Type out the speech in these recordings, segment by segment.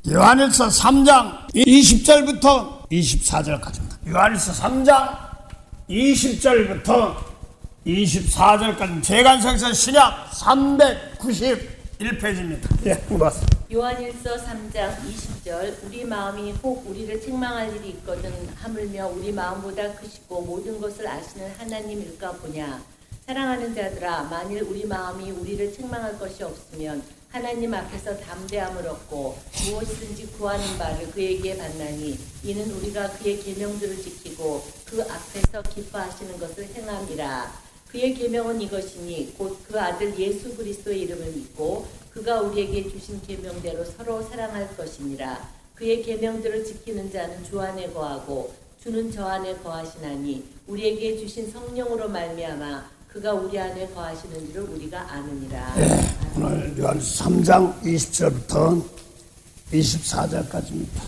요한일서 3장 20절부터 24절까지입니다. 요한일서 3장 20절부터 24절까지 재간성서 신약 391페이지입니다. 예, 고맙습니다. 요한일서 3장 20절 우리 마음이 혹 우리를 책망할 일이 있거든 하물며 우리 마음보다 크시고 모든 것을 아시는 하나님일까 보냐. 사랑하는 자들아, 만일 우리 마음이 우리를 책망할 것이 없으면 하나님 앞에서 담대함을 얻고 무엇이든지 구하는 바를 그에게 받나니 이는 우리가 그의 계명들을 지키고 그 앞에서 기뻐하시는 것을 행함이라. 그의 계명은 이것이니 곧 그 아들 예수 그리스도의 이름을 믿고 그가 우리에게 주신 계명대로 서로 사랑할 것이니라. 그의 계명들을 지키는 자는 주 안에 거하고 주는 저 안에 거하시나니 우리에게 주신 성령으로 말미암아 그가 우리 안에 거하시는 줄을 우리가 아느니라. 네, 오늘 요한 3장 20절부터 24절까지입니다.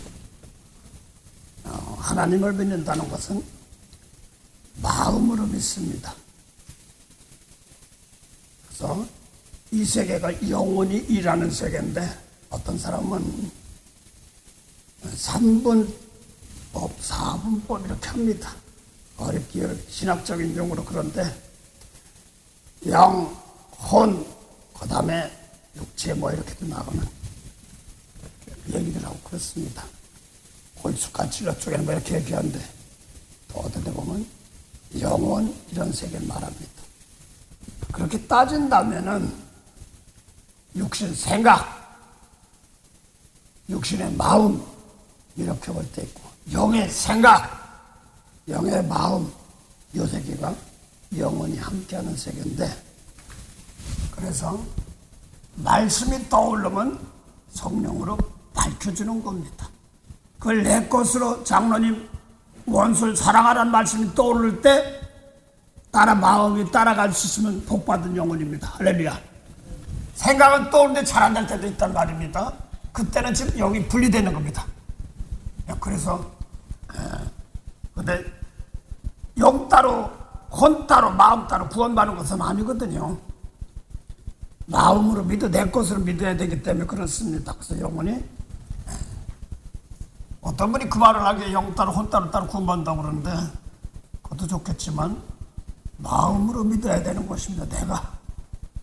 하나님을 믿는다는 것은 마음으로 믿습니다. 그래서 이 세계가 영원히 일하는 세계인데 어떤 사람은 3분법, 4분법 이렇게 합니다. 어렵게 신학적인 용어로. 그런데 영, 혼, 그 다음에 육체 뭐 이렇게도 나오는 얘기를 하고 그렇습니다. 골수가 진로 쪽에는 뭐 이렇게 얘기하는데 또 어떤 데 보면 영혼 이런 세계를 말합니다. 그렇게 따진다면은 육신 생각, 육신의 마음 이렇게 볼 때 있고 영의 생각, 영의 마음 이 세계가 영원히 함께하는 세계인데, 그래서 말씀이 떠오르면 성령으로 밝혀주는 겁니다. 그걸 내 것으로 장로님 원수를 사랑하라는 말씀이 떠오를 때 마음이 따라갈 수 있으면 복받은 영혼입니다. 할렐루야. 생각은 떠오르는데 잘 안 날 때도 있단 말입니다. 그때는 지금 영이 분리되는 겁니다. 그래서 근데 영 따로 혼 따로 마음 따로 구원받는 것은 아니거든요. 마음으로 믿어 내 것으로 믿어야 되기 때문에 그렇습니다. 그래서 영혼이 어떤 분이 그 말을 하기에 영 따로 혼 따로 구원받는다고 그러는데 그것도 좋겠지만 마음으로 믿어야 되는 것입니다.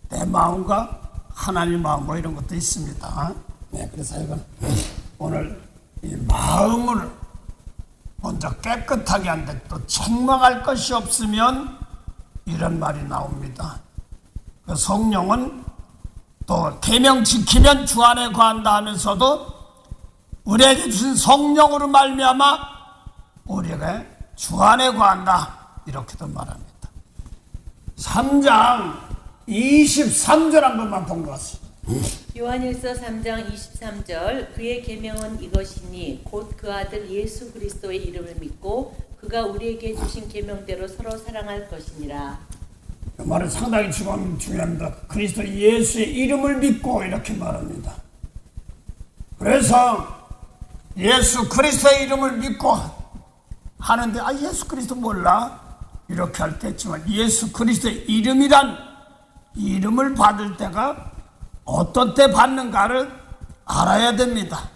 내 마음과 하나님 마음과 이런 것도 있습니다. 네, 그래서 이건 오늘 이 마음을 먼저 깨끗하게 한데 또 책망할 것이 없으면 이런 말이 나옵니다. 그 성령은 또 계명 지키면 주 안에 거한다 하면서도 우리에게 주신 성령으로 말미암아 우리에게 주 안에 거한다 이렇게도 말합니다. 3장 23절 한 번만 본 것 같습니다. 요한일서 3장 23절 그의 계명은 이것이니 곧 그 아들 예수 그리스도의 이름을 믿고 그가 우리에게 주신 계명대로 서로 사랑할 것이니라. 이 말은 상당히 중요합니다. 그리스도 예수의 이름을 믿고 이렇게 말합니다. 그래서 예수 그리스도의 이름을 믿고 하는데 예수 그리스도 몰라? 이렇게 할 때 있지만 예수 그리스도의 이름이란 이름을 받을 때가 어떤 때 받는가를 알아야 됩니다.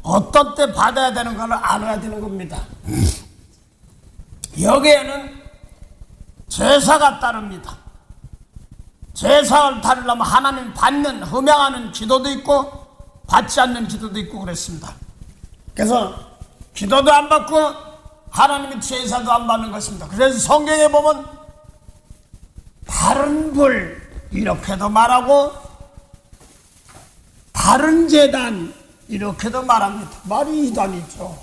어떤 때 받아야 되는가를 알아야 되는 겁니다. 여기에는 제사가 따릅니다. 제사를 따르려면 하나님 받는 흠양하는 기도도 있고 받지 않는 기도도 있고 그랬습니다. 그래서 기도도 안 받고 하나님의 제사도 안 받는 것입니다. 그래서 성경에 보면 다른 불 이렇게도 말하고 다른 제단 이렇게도 말합니다. 말이 이단이죠.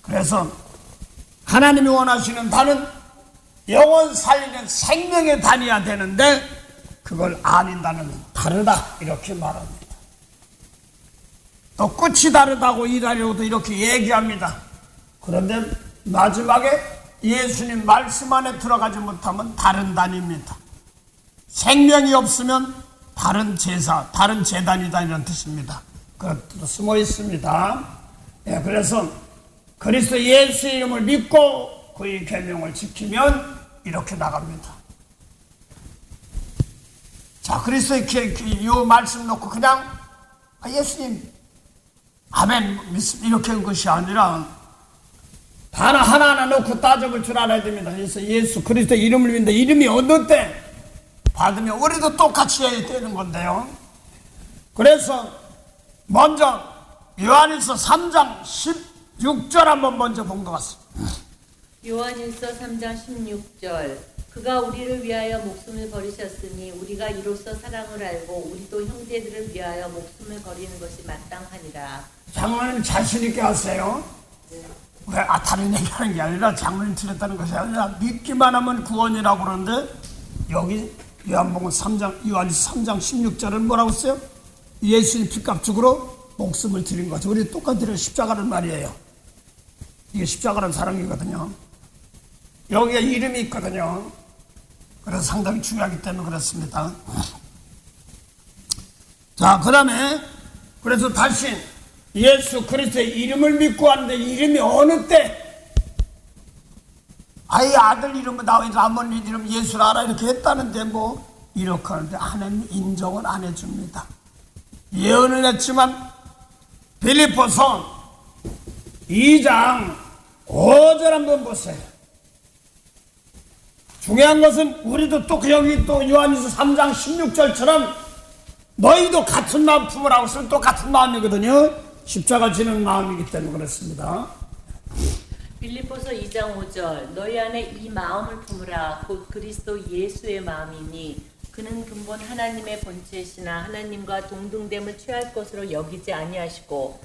그래서 하나님이 원하시는 단은 영혼 살리는 생명의 단이어야 되는데 그걸 아닌 단은 다르다 이렇게 말합니다. 또 끝이 다르다고 일하려고도 이렇게 얘기합니다. 그런데 마지막에 예수님 말씀 안에 들어가지 못하면 다른 단입니다. 생명이 없으면 다른 제사, 다른 제단이다 이런 뜻입니다. 그것도 숨어 있습니다. 예, 그래서 그리스도 예수의 이름을 믿고 그의 계명을 지키면 이렇게 나갑니다. 자, 그리스도의 이 말씀 놓고 그냥 예수님 아멘 이렇게 한 것이 아니라 단 하나하나 놓고 따져볼 줄 알아야 됩니다. 그래서 예수 그리스도 이름을 믿는데 이름이 어느 때 받으면 우리도 똑같이 해야 되는 건데요. 그래서 먼저 요한일서 3장 16절 한번 먼저 본 것 같습니다. 요한일서 3장 16절 그가 우리를 위하여 목숨을 버리셨으니 우리가 이로써 사랑을 알고 우리도 형제들을 위하여 목숨을 버리는 것이 마땅하니라. 장로님 자신 있게 하세요. 왜 다른 얘기하는 게 아니라 장로님 틀렸다는 것이 아니라 믿기만 하면 구원이라고 그러는데 여기 요한복음 3장 요한일서 3장 16절은 뭐라고 써요? 예수님 피값 주고 목숨을 드린 거죠. 우리 똑같이 십자가란 말이에요. 이게 십자가란 사랑이거든요. 여기에 이름이 있거든요. 그래서 상당히 중요하기 때문에 그렇습니다. 자, 그 다음에 그래서 다시 예수 그리스도의 이름을 믿고 하는데 이름이 어느 때 아이 아들 이름은 나오니까 아버님 이름 예수를 알아 이렇게 했다는데 뭐 이렇게 하는데 하나님 인정을 안 해줍니다. 예언을 했지만 빌립보서 2장 5절 한번 보세요. 중요한 것은 우리도 또 여기 또 요한일서 3장 16절처럼 너희도 같은 마음 품으라고 쓰면 또 같은 마음이거든요. 십자가 지는 마음이기 때문에 그렇습니다. 빌립보서 2장 5절 너희 안에 이 마음을 품으라 곧 그리스도 예수의 마음이니 그는 근본 하나님의 본체시나 하나님과 동등됨을 취할 것으로 여기지 아니하시고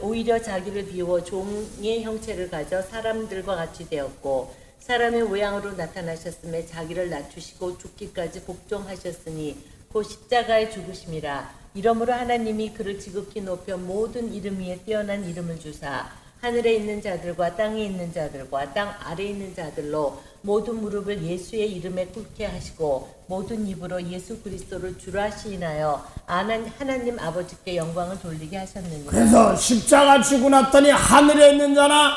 오히려 자기를 비워 종의 형체를 가져 사람들과 같이 되었고 사람의 모양으로 나타나셨음에 자기를 낮추시고 죽기까지 복종하셨으니 곧 십자가에 죽으심이라. 이러므로 하나님이 그를 지극히 높여 모든 이름 위에 뛰어난 이름을 주사 하늘에 있는 자들과 땅에 있는 자들과 땅 아래에 있는 자들로 모든 무릎을 예수의 이름에 꿇게 하시고 모든 입으로 예수 그리스도를 주라 시인하여 하나님 아버지께 영광을 돌리게 하셨느니라. 그래서 십자가 지고 났더니 하늘에 있는 자나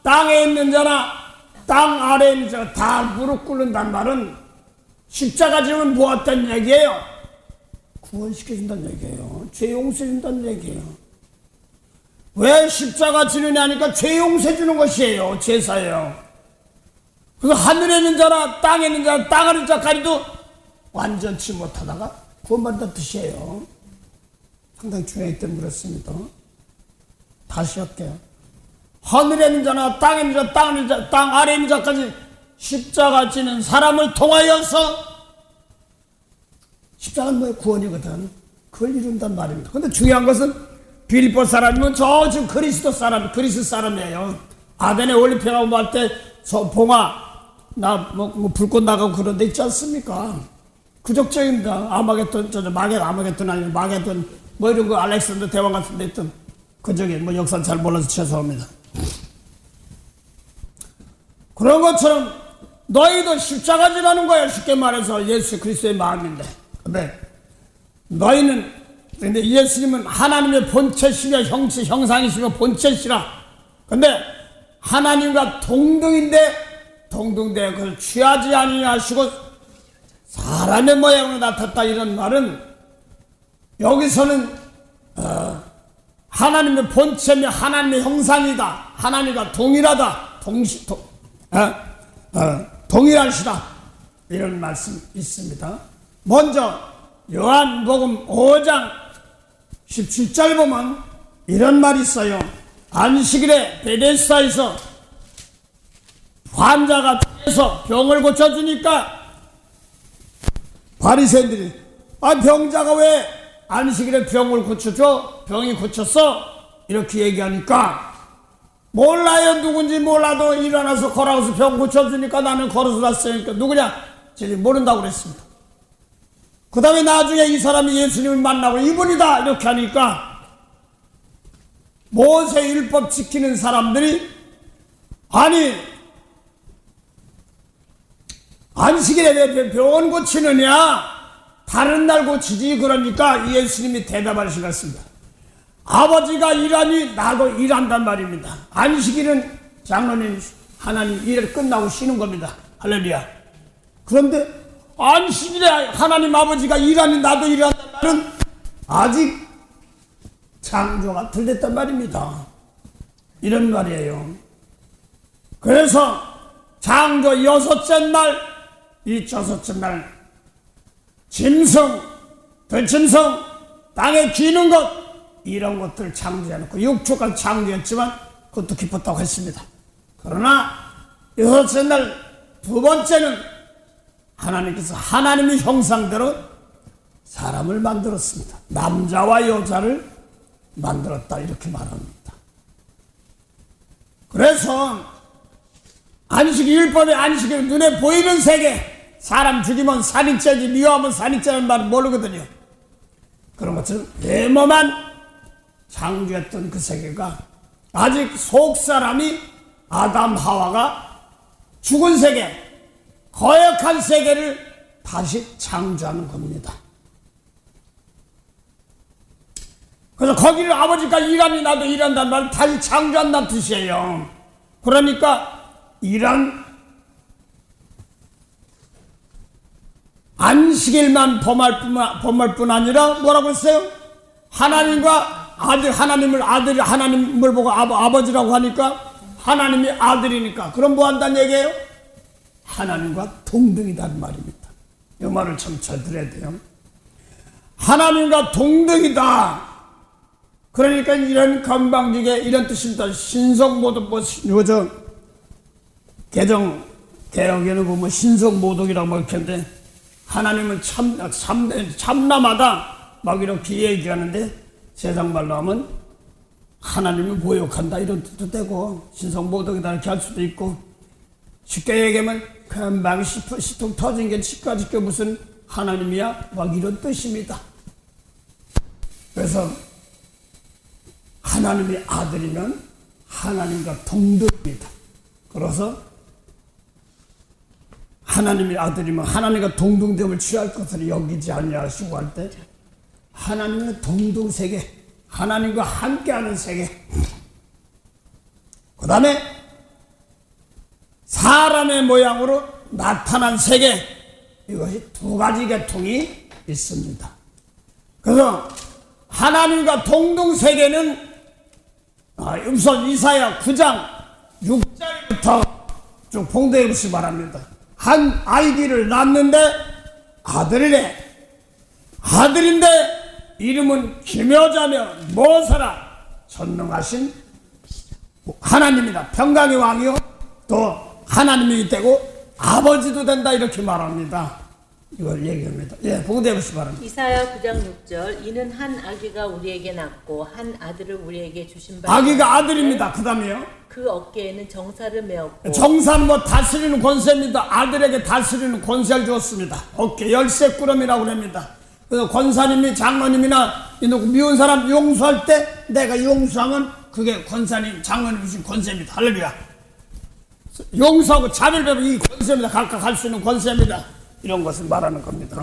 땅에 있는 자나 땅 아래에 있는 자가 다 무릎 꿇는단 말은 십자가 지면 뭐었단 얘기예요? 구원시켜준다는 얘기예요. 죄 용서해준다는 얘기예요. 왜 십자가 지느냐 하니까 죄 용서해주는 것이에요. 제사예요. 그래서 하늘에 있는 자나 땅에 있는 자나 땅 아래 자까지도 완전치 못하다가 구원받는다는 뜻이에요. 상당히 중요하기 때문에 그렇습니다. 다시 할게요. 하늘에 있는 자나 땅에 있는 자, 땅 아래에 있는 자까지 십자가 지는 사람을 통하여서 십자가는 뭐예요? 구원이거든. 그걸 이룬단 말입니다. 근데 중요한 것은 빌립보 사람이면 저 지금 그리스도 사람이에요. 아덴에 올림픽하고 할 때 저 봉화 뭐 불꽃 나가고 그런 데 있지 않습니까? 구적적입니다. 아마겟돈 아마겟돈 아니면 마겟돈 뭐 이런 거 알렉산더 대왕 같은 데 있던 그저기 뭐 역사는 잘 몰라서 죄송합니다. 그런 것처럼 너희도 십자가 지라는 거예요. 쉽게 말해서 예수 그리스도의 마음인데. 근데 너희는 근데 예수님은 하나님의 본체시며 형상이시며 본체시라. 근데 하나님과 동등인데 그걸 취하지 아니하시고 사람의 모양으로 나타났다 이런 말은 여기서는 하나님의 본체며 하나님의 형상이다. 하나님과 동일하다. 동일하시다. 이런 말씀 있습니다. 먼저 요한복음 5장 17절 보면 이런 말이 있어요. 안식일에 베데스다에서 환자가 돼서 병을 고쳐주니까 바리새인들이 병자가 왜 안식일에 병을 고쳐줘? 병이 고쳤어? 이렇게 얘기하니까 몰라요. 누군지 몰라도 일어나서 걸어가서 병 고쳐주니까 나는 걸어서 왔으니까 누구냐? 저희 모른다고 그랬습니다. 그 다음에 나중에 이 사람이 예수님을 만나고 이분이다 이렇게 하니까 모세 율법 지키는 사람들이 아니 안식일에 왜 병원 고치느냐? 다른 날 고치지. 그러니까 예수님이 대답하신 것 같습니다. 아버지가 일하니 나도 일한단 말입니다. 안식일은 장로님 하나님 일을 끝나고 쉬는 겁니다. 할렐루야. 그런데 안식일에 하나님 아버지가 일하니 나도 일한단 말은 아직 창조가 들렸단 말입니다. 이런 말이에요. 그래서 창조 6째 날, 이 6째 날 짐승, 들짐승, 땅에 기는 것 이런 것들 창조해놓고 육축을 창조했지만 그것도 기뻤다고 했습니다. 그러나 6째 날 두 번째는 하나님께서 하나님의 형상대로 사람을 만들었습니다. 남자와 여자를 만들었다 이렇게 말합니다. 그래서 안식이 율법의 안식이 눈에 보이는 세계, 사람 죽이면 살인죄지 미워하면 살인죄라는 말은 모르거든요. 그런 것처럼 대범한 창조했던 그 세계가 아직 속사람이 아담 하와가 죽은 세계, 거역한 세계를 다시 창조하는 겁니다. 그래서 거기를 아버지가 일하니 나도 일한다는 말을 다시 창조한다는 뜻이에요. 그러니까 이런 안식일만 범할 뿐 아니라 뭐라고 했어요? 하나님과 아들, 하나님을 보고 아버지라고 하니까 하나님이 아들이니까 그럼 뭐 한다는 얘기예요? 하나님과 동등이다는 말입니다. 이 말을 참 잘 들어야 돼요. 하나님과 동등이다. 그러니까 이런 건방지게 이런 뜻입니다. 신성모독 요즘 개혁에는 보면 신성모독이라고 뭐 이렇게 하는데 하나님은 참남하다 막 이렇게 얘기하는데 세상 말로 하면 하나님을 모욕한다 이런 뜻도 되고 신성모독이다 이렇게 할 수도 있고 쉽게 얘기하면 금방 시통 터진 게 치과짓게 무슨 하나님이야 막 이런 뜻입니다. 그래서 하나님의 아들이면 하나님과 동등입니다. 그래서 하나님의 아들이면 하나님과 동등됨을 취할 것을 여기지 아니하시고 할 때 하나님의 동등세계, 하나님과 함께하는 세계, 그 다음에 사람의 모양으로 나타난 세계, 이것이 두 가지 계통이 있습니다. 그래서 하나님과 동등세계는 우선 이사야 9장 6절부터 쭉 봉독해 보시기 바랍니다. 한 아이들을 낳는데 아들이래. 아들인데 이름은 기묘자며 모사라 전능하신 하나님이다. 평강의 왕이요 또 하나님이 되고 아버지도 된다 이렇게 말합니다. 이걸 얘기합니다. 예, 봉독해 보시기 바랍니다. 이사야 9장 6절 이는 한 아기가 우리에게 낳고 한 아들을 우리에게 주신 바 아기가 아들입니다. 그 다음에요 그 어깨에는 정사를 메었고 정사는 뭐 다스리는 권세입니다. 아들에게 다스리는 권세를 주었습니다. 어깨 열쇠꾸러미라고 합니다. 그래서 권사님이 장로님이나 미운 사람 용서할 때 내가 용서하면 그게 권사님 장로님이 주신 권세입니다. 할렐루야. 용서하고 자비를 베면 이 권세입니다. 각각 할 수 있는 권세입니다. 이런 것을 말하는 겁니다.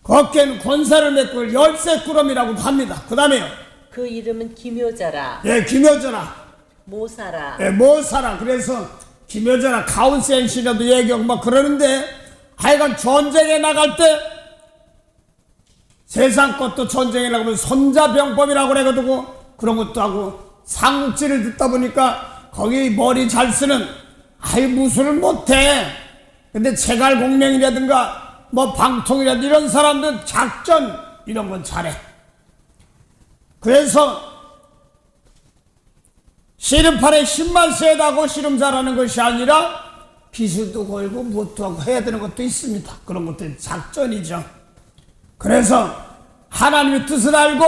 그 어깨는 권세를 맺고 열쇠꾸러미라고도 합니다. 그 다음에요 그 이름은 기묘자라. 예, 기묘자라. 모사라. 예, 모사라. 그래서 기묘자라 카운센시라도 얘기하고 막 그러는데 하여간 전쟁에 나갈 때 세상 것도 전쟁에 나가면 손자병법이라고 그래가지고 그런 것도 하고 삼국지를 듣다 보니까 거기 머리 잘 쓰는 무술을 못해. 근데 제갈공명이라든가 뭐 방통이라든가 이런 사람들은 작전 이런 건 잘해. 그래서 씨름판에 힘만 세다고 씨름 잘하는 것이 아니라 기술도 걸고 무엇도 하고 해야 되는 것도 있습니다. 그런 것도 작전이죠. 그래서 하나님의 뜻을 알고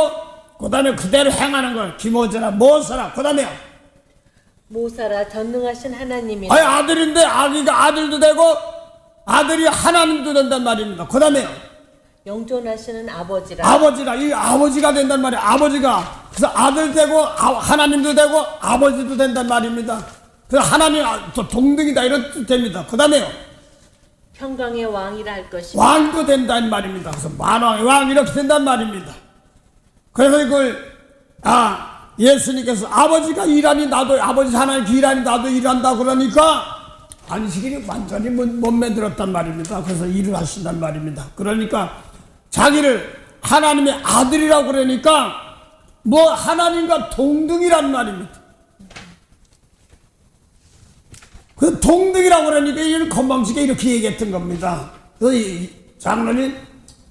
그 다음에 그대로 행하는 걸 기모자라 모사라. 그 다음에 모사라 전능하신 하나님이 아들인데 아기가 아들도 되고 아들이 하나님도 된단 말입니다. 그 다음에 영존하시는 아버지라. 아버지라. 이 아버지가 된단 말이에요. 아버지가. 그래서 아들 되고 하나님도 되고 아버지도 된단 말입니다. 그래서 하나님 또 동등이다 이런 뜻 됩니다. 그 다음에요 평강의 왕이라 할 것이다. 왕도 된다는 말입니다. 그래서 만왕의 왕 이렇게 된단 말입니다. 그래서 이걸 예수님께서 아버지가 일하니 나도 아버지 하나님 일하니 나도 일한다 그러니까 안식일이 완전히 못 만들었단 말입니다. 그래서 일을 하신단 말입니다. 그러니까 자기를 하나님의 아들이라고 그러니까 뭐 하나님과 동등이란 말입니다. 그 동등이라고 그러니까 이는 건방지게 이렇게 얘기했던 겁니다. 그 장로님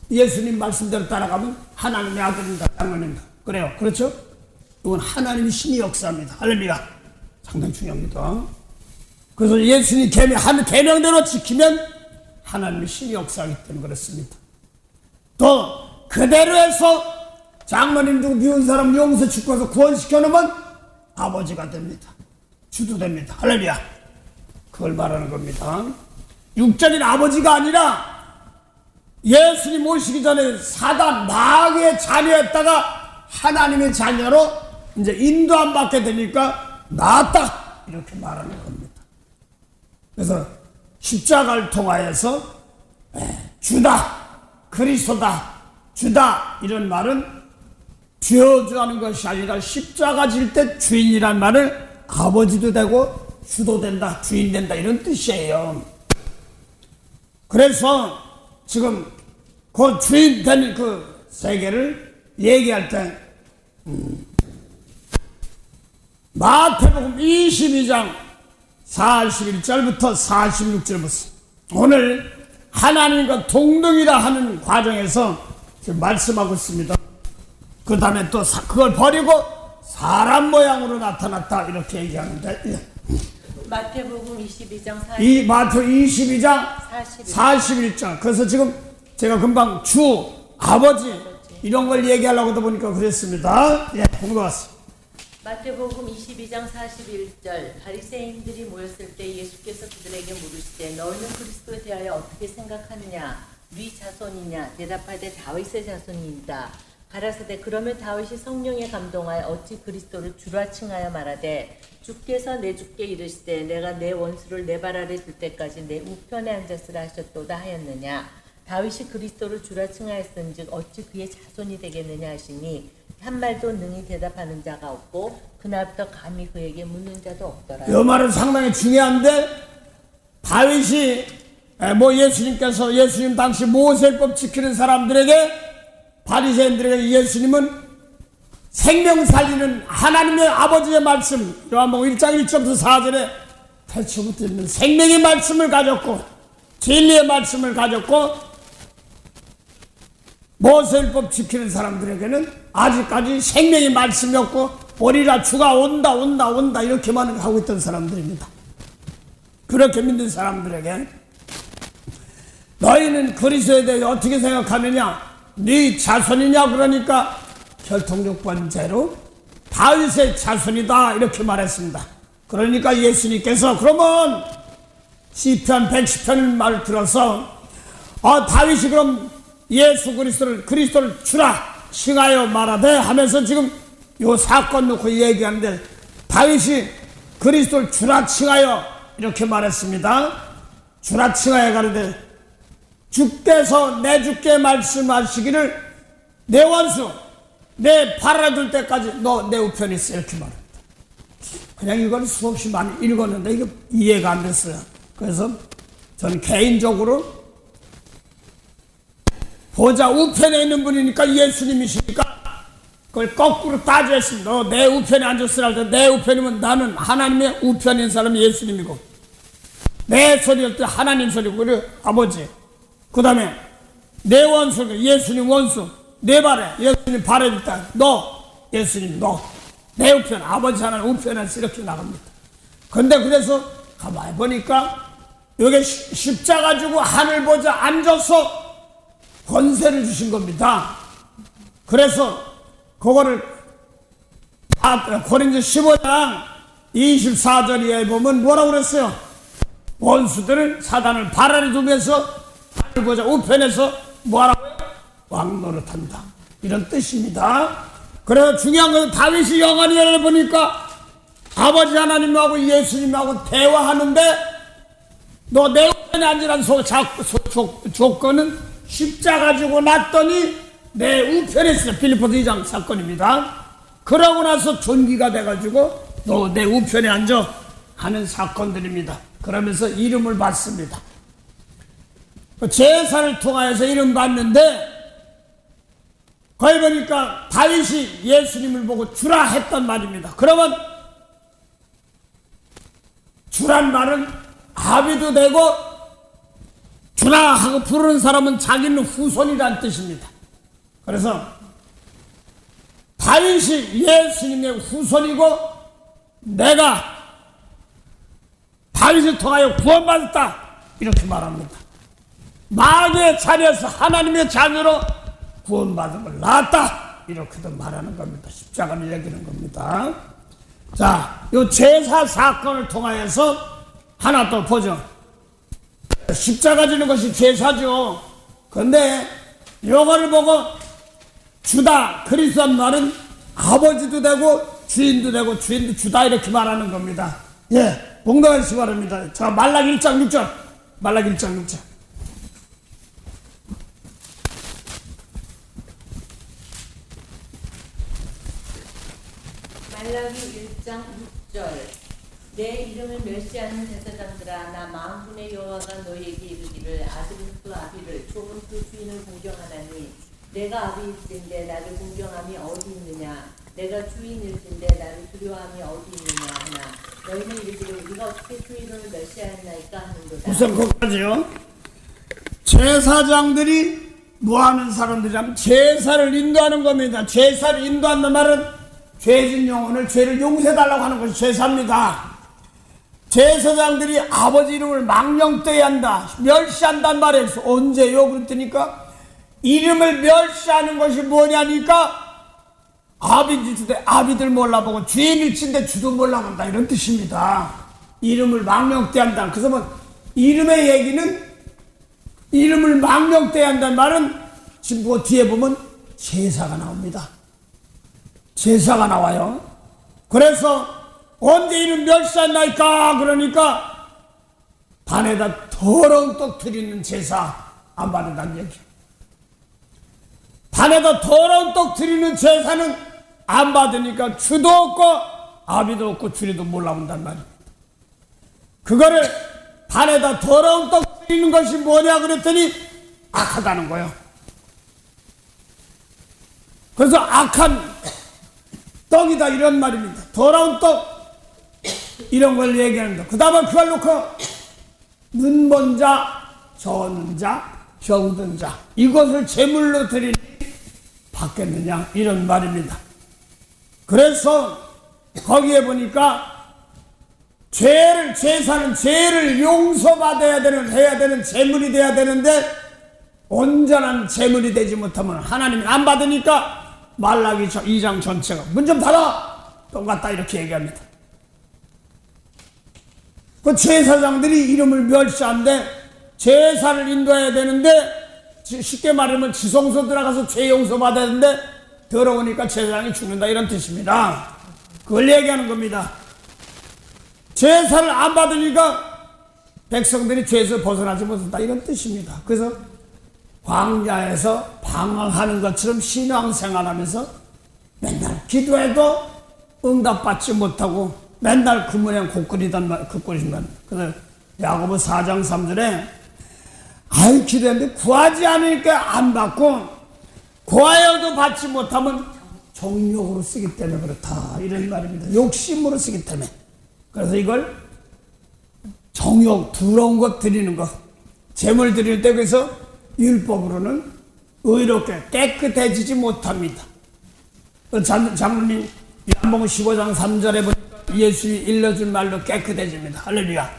예수님 말씀대로 따라가면 하나님의 아들입니다. 장로님 그래요. 그렇죠? 이건 하나님의 신이 역사합니다. 할렐루야. 상당히 중요합니다. 그래서 예수님 계명대로 지키면 하나님의 신이 역사하기 때문에 그렇습니다. 또 그대로 해서 장로님 중 미운 사람 용서 축구해서 구원시켜 놓으면 아버지가 됩니다. 주도 됩니다. 할렐루야. 그걸 말하는 겁니다. 육적인 아버지가 아니라 예수님 오시기 전에 사단 마귀의 자녀였다가 하나님의 자녀로 이제 인도안 받게 되니까 나았다 이렇게 말하는 겁니다. 그래서 십자가를 통하여서 주다, 그리스도다, 주다 이런 말은 쥐어주라는 것이 아니라 십자가 질 때 주인이란 말을 아버지도 되고 주도 된다, 주인 된다 이런 뜻이에요. 그래서 지금 그 주인 된 그 세계를 얘기할 때 마태복음 22장 41절부터 46절부터 오늘 하나님과 동등이라 하는 과정에서 지금 말씀하고 있습니다. 그 다음에 또 그걸 버리고 사람 모양으로 나타났다 이렇게 얘기하는데 마태복음 22장 22장 41절 그래서 지금 제가 금방 주, 아버지 이런 걸 얘기하려고 하다 보니까 그랬습니다. 예, 공부했습니다. 마태복음 22장 41절 바리새인들이 모였을 때 예수께서 그들에게 물으시되 너희는 그리스도에 대하여 어떻게 생각하느냐 네 자손이냐 대답하되 다윗의 자손이니이다. 가라사대 그러면 다윗이 성령에 감동하여 어찌 그리스도를 주라 칭하여 말하되 주께서 내 주께 이르시되 내가 내 원수를 내 발 아래 둘 때까지 내 우편에 앉았으라 하셨도다 하였느냐. 다윗이 그리스도를 주라 칭하였은즉 어찌 그의 자손이 되겠느냐 하시니 한 말도 능히 대답하는 자가 없고 그날부터 감히 그에게 묻는 자도 없더라. 이 말은 상당히 중요한데 다윗이 예수님께서 예수님 당시 모세법 지키는 사람들에게 바리새인들에게 예수님은 생명 살리는 하나님의 아버지의 말씀 요한복음 1장 1절부터 4절에 태초부터 있는 생명의 말씀을 가졌고 진리의 말씀을 가졌고 모세율법 지키는 사람들에게는 아직까지 생명의 말씀이 없고 오리라 주가 온다 이렇게만 하고 있던 사람들입니다. 그렇게 믿는 사람들에게 너희는 그리스도에 대해 어떻게 생각하느냐 네 자손이냐 그러니까 혈통육번제로 다윗의 자손이다 이렇게 말했습니다. 그러니까 예수님께서 그러면 시편 110편 말을 들어서 다윗이 그럼 예수 그리스도를 주라 칭하여 말하되 하면서 지금 요 사건 놓고 얘기하는데 다윗이 그리스도를 주라 칭하여 이렇게 말했습니다. 주라 칭하여 가는데 주께서 내 주께 말씀하시기를 내 원수 내 팔아둘 때까지 너 내 우편에 있어 이렇게 말합니다. 그냥 이걸 수없이 많이 읽었는데 이게 이해가 안 됐어요. 그래서 저는 개인적으로 보좌 우편에 있는 분이니까 예수님이시니까 그걸 거꾸로 따져했습니다. 너 내 우편에 앉았으라 할 때 내 우편이면 나는 하나님의 우편인 사람이 예수님이고 내 소리일 때 하나님 소리고 그리고 아버지 그 다음에 내 원수 예수님 원수 내 발에 예수님 발에 있다 너 예수님 너 내 우편 아버지 하나님 우편에서 이렇게 나갑니다. 근데 그래서 가만히 보니까 여기 십자가 지고 하늘 보좌 앉아서 권세를 주신 겁니다. 그래서 그거를 고린도 15장 24절에 보면 뭐라고 그랬어요? 원수들을 사단을 발 아래 두면서 하늘 보좌 우편에서 뭐라고요? 왕노릇한다 이런 뜻입니다. 그래서 중요한 것은 다윗이 영안이 열어보니까 아버지 하나님하고 예수님하고 대화하는데 너 내 우편에 앉으라는 조건은 십자가 지고 났더니 내 우편에 있어 빌립보서 2장 사건입니다. 그러고 나서 존귀가 돼가지고 너 내 우편에 앉아 하는 사건들입니다. 그러면서 이름을 받습니다. 제사를 통하여서 이름 받는데 거기 보니까 다윗이 예수님을 보고 주라 했단 말입니다. 그러면 주란 말은 아비도 되고 주라 하고 부르는 사람은 자기는 후손이란 뜻입니다. 그래서 다윗이 예수님의 후손이고 내가 다윗을 통하여 구원받았다 이렇게 말합니다. 마귀의 자리에서 하나님의 자녀로 구원받음을 낳았다 이렇게도 말하는 겁니다. 십자가를 얘기하는 겁니다. 자, 이 제사 사건을 통하여서 하나 또 보죠. 십자가 지는 것이 제사죠. 그런데 이거를 보고 주다 그리스도란 말은 아버지도 되고 주인도 되고 주인도 주다 이렇게 말하는 겁니다. 예, 봉독하시기 바랍니다. 자, 말라기 1장 6절. 말라기 1장 6절. 말라기 1장 6절. 내 이름을 멸시하는 제사장들아, 나 만군의 여호와가 너희에게 이르기를 아들은 아비를 종은 주인을 공경하나니 내가 아비일진데 나를 공경함이 어디 있느냐, 내가 주인일진데 나를 두려워함이 어디 있느냐 하나 너희는 이르기를 우리가 어떻게 주인을 멸시하였나이까 하는도다. 우선 거기까지요. 제사장들이 뭐하는 사람들이냐면 제사를 인도하는 겁니다. 제사를 인도한다는 말은 죄진 영혼을 죄를 용서해달라고 하는 것이 제사입니다. 제사장들이 아버지 이름을 망령되이 한다, 멸시한단 말이에요. 언제요? 그랬더니까 이름을 멸시하는 것이 뭐냐니까 아비들 몰라보고 주인일진데 주도 몰라본다 이런 뜻입니다. 이름을 망령되이 한다. 그래서 뭐 이름의 얘기는 이름을 망령되이 한다는 말은 지금 그 뒤에 보면 제사가 나옵니다. 제사가 나와요. 그래서 언제 이름 멸시한다니까 그러니까 반에다 더러운 떡 드리는 제사 안 받는다는 얘기. 반에다 더러운 떡 드리는 제사는 안 받으니까 주도 없고 아비도 없고 주리도 몰라본단 말입니다. 그거를 반에다 더러운 떡 드리는 것이 뭐냐 그랬더니 악하다는 거예요. 그래서 악한 떡이다 이런 말입니다. 더러운 떡 이런 걸 얘기하는데 그 다음에 그걸 놓고 눈먼 자, 저는 자, 병든 자 이것을 제물로 드리니 받겠느냐 이런 말입니다. 그래서 거기에 보니까 제사는 죄를 용서받아야 해야 되는 제물이 돼야 되는데 온전한 제물이 되지 못하면 하나님이 안 받으니까 말라기 2장 전체가 문 좀 닫아 똑같다 이렇게 얘기합니다. 그 제사장들이 이름을 멸시한데 제사를 인도해야 되는데 쉽게 말하면 지성소 들어가서 죄 용서 받아야 되는데 더러우니까 제사장이 죽는다 이런 뜻입니다. 그걸 얘기하는 겁니다. 제사를 안 받으니까 백성들이 죄에서 벗어나지 못한다 이런 뜻입니다. 그래서 광야에서 방황하는 것처럼 신앙생활하면서 맨날 기도해도 응답받지 못하고 맨날 그 모양 곡거리단 곡거리지만 그래서 야고보 4장 3절에 아이 기도했는데 구하지 않으니까 안 받고 구하여도 받지 못하면 정욕으로 쓰기 때문에 그렇다 이런 말입니다. 욕심으로 쓰기 때문에. 그래서 이걸 정욕 더러운 것 드리는 것 제물 드릴 때 그래서 율법으로는 의롭게 깨끗해지지 못합니다. 장로님 요한복음 15장 3절에 보니까 예수님이 일러준 말로 깨끗해집니다. 할렐루야.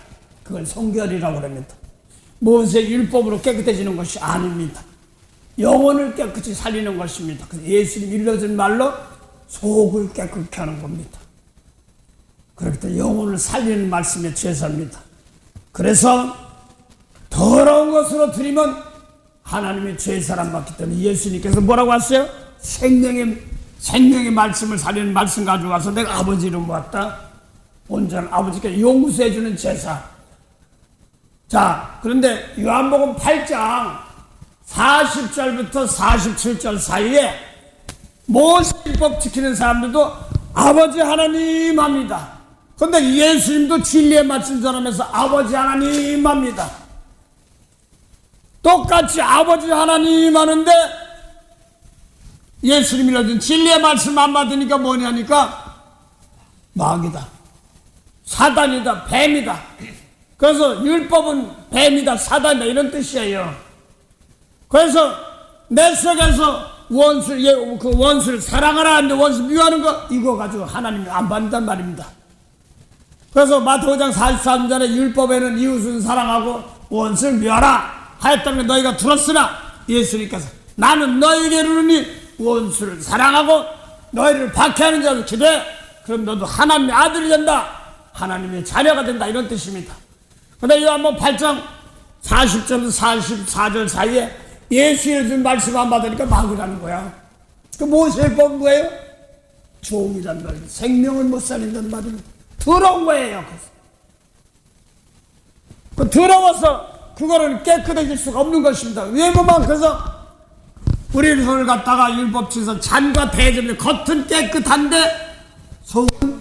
그걸 성결이라고 합니다. 모세 율법으로 깨끗해지는 것이 아닙니다. 영혼을 깨끗이 살리는 것입니다. 예수님이 일러준 말로 속을 깨끗게 하는 겁니다. 그렇기 때문에 영혼을 살리는 말씀의 제사입니다. 그래서 더러운 것으로 드리면 하나님의 제사를 안 받기 때문에 예수님께서 뭐라고 하셨어요? 생명의 말씀을 살리는 말씀 가져와서 내가 아버지 이름 모았다. 온전한 아버지께 용서해주는 제사. 자, 그런데 요한복음 8장 40절부터 47절 사이에 모세율법 지키는 사람들도 아버지 하나님 합니다. 그런데 예수님도 진리의 말씀 전하면서 아버지 하나님 합니다. 똑같이 아버지 하나님 하는데 예수님이 얻은 진리의 말씀 안 받으니까 뭐냐니까 마귀다, 사단이다, 뱀이다. 그래서 율법은 뱀이다, 사단이다 이런 뜻이에요. 그래서 내 속에서 그 원수를 사랑하라 하는데 원수 미워하는 거 이거 가지고 하나님이 안 받는단 말입니다. 그래서 마태복음 5장 43절에 율법에는 이웃을 사랑하고 원수를 미워하라 하였다는 걸 너희가 들었으나 예수님께서 나는 너희에게 이르노니 원수를 사랑하고 너희를 박해하는 자를 기대해. 그럼 너도 하나님의 아들이 된다, 하나님의 자녀가 된다 이런 뜻입니다. 그런데 요한복음 8장 40절에서 44절 사이에 예수의 준 말씀 안 받으니까 마귀라는 거야. 그 모세를 뽑은 거예요? 종이란 말이에요. 생명을 못 살린다는 말입니다. 더러운 거예요. 그 더러워서 그거를 깨끗해질 수가 없는 것입니다. 외모만 그래서 우리 손을 갖다가 율법주에서 잔과 대접의 겉은 깨끗한데 속은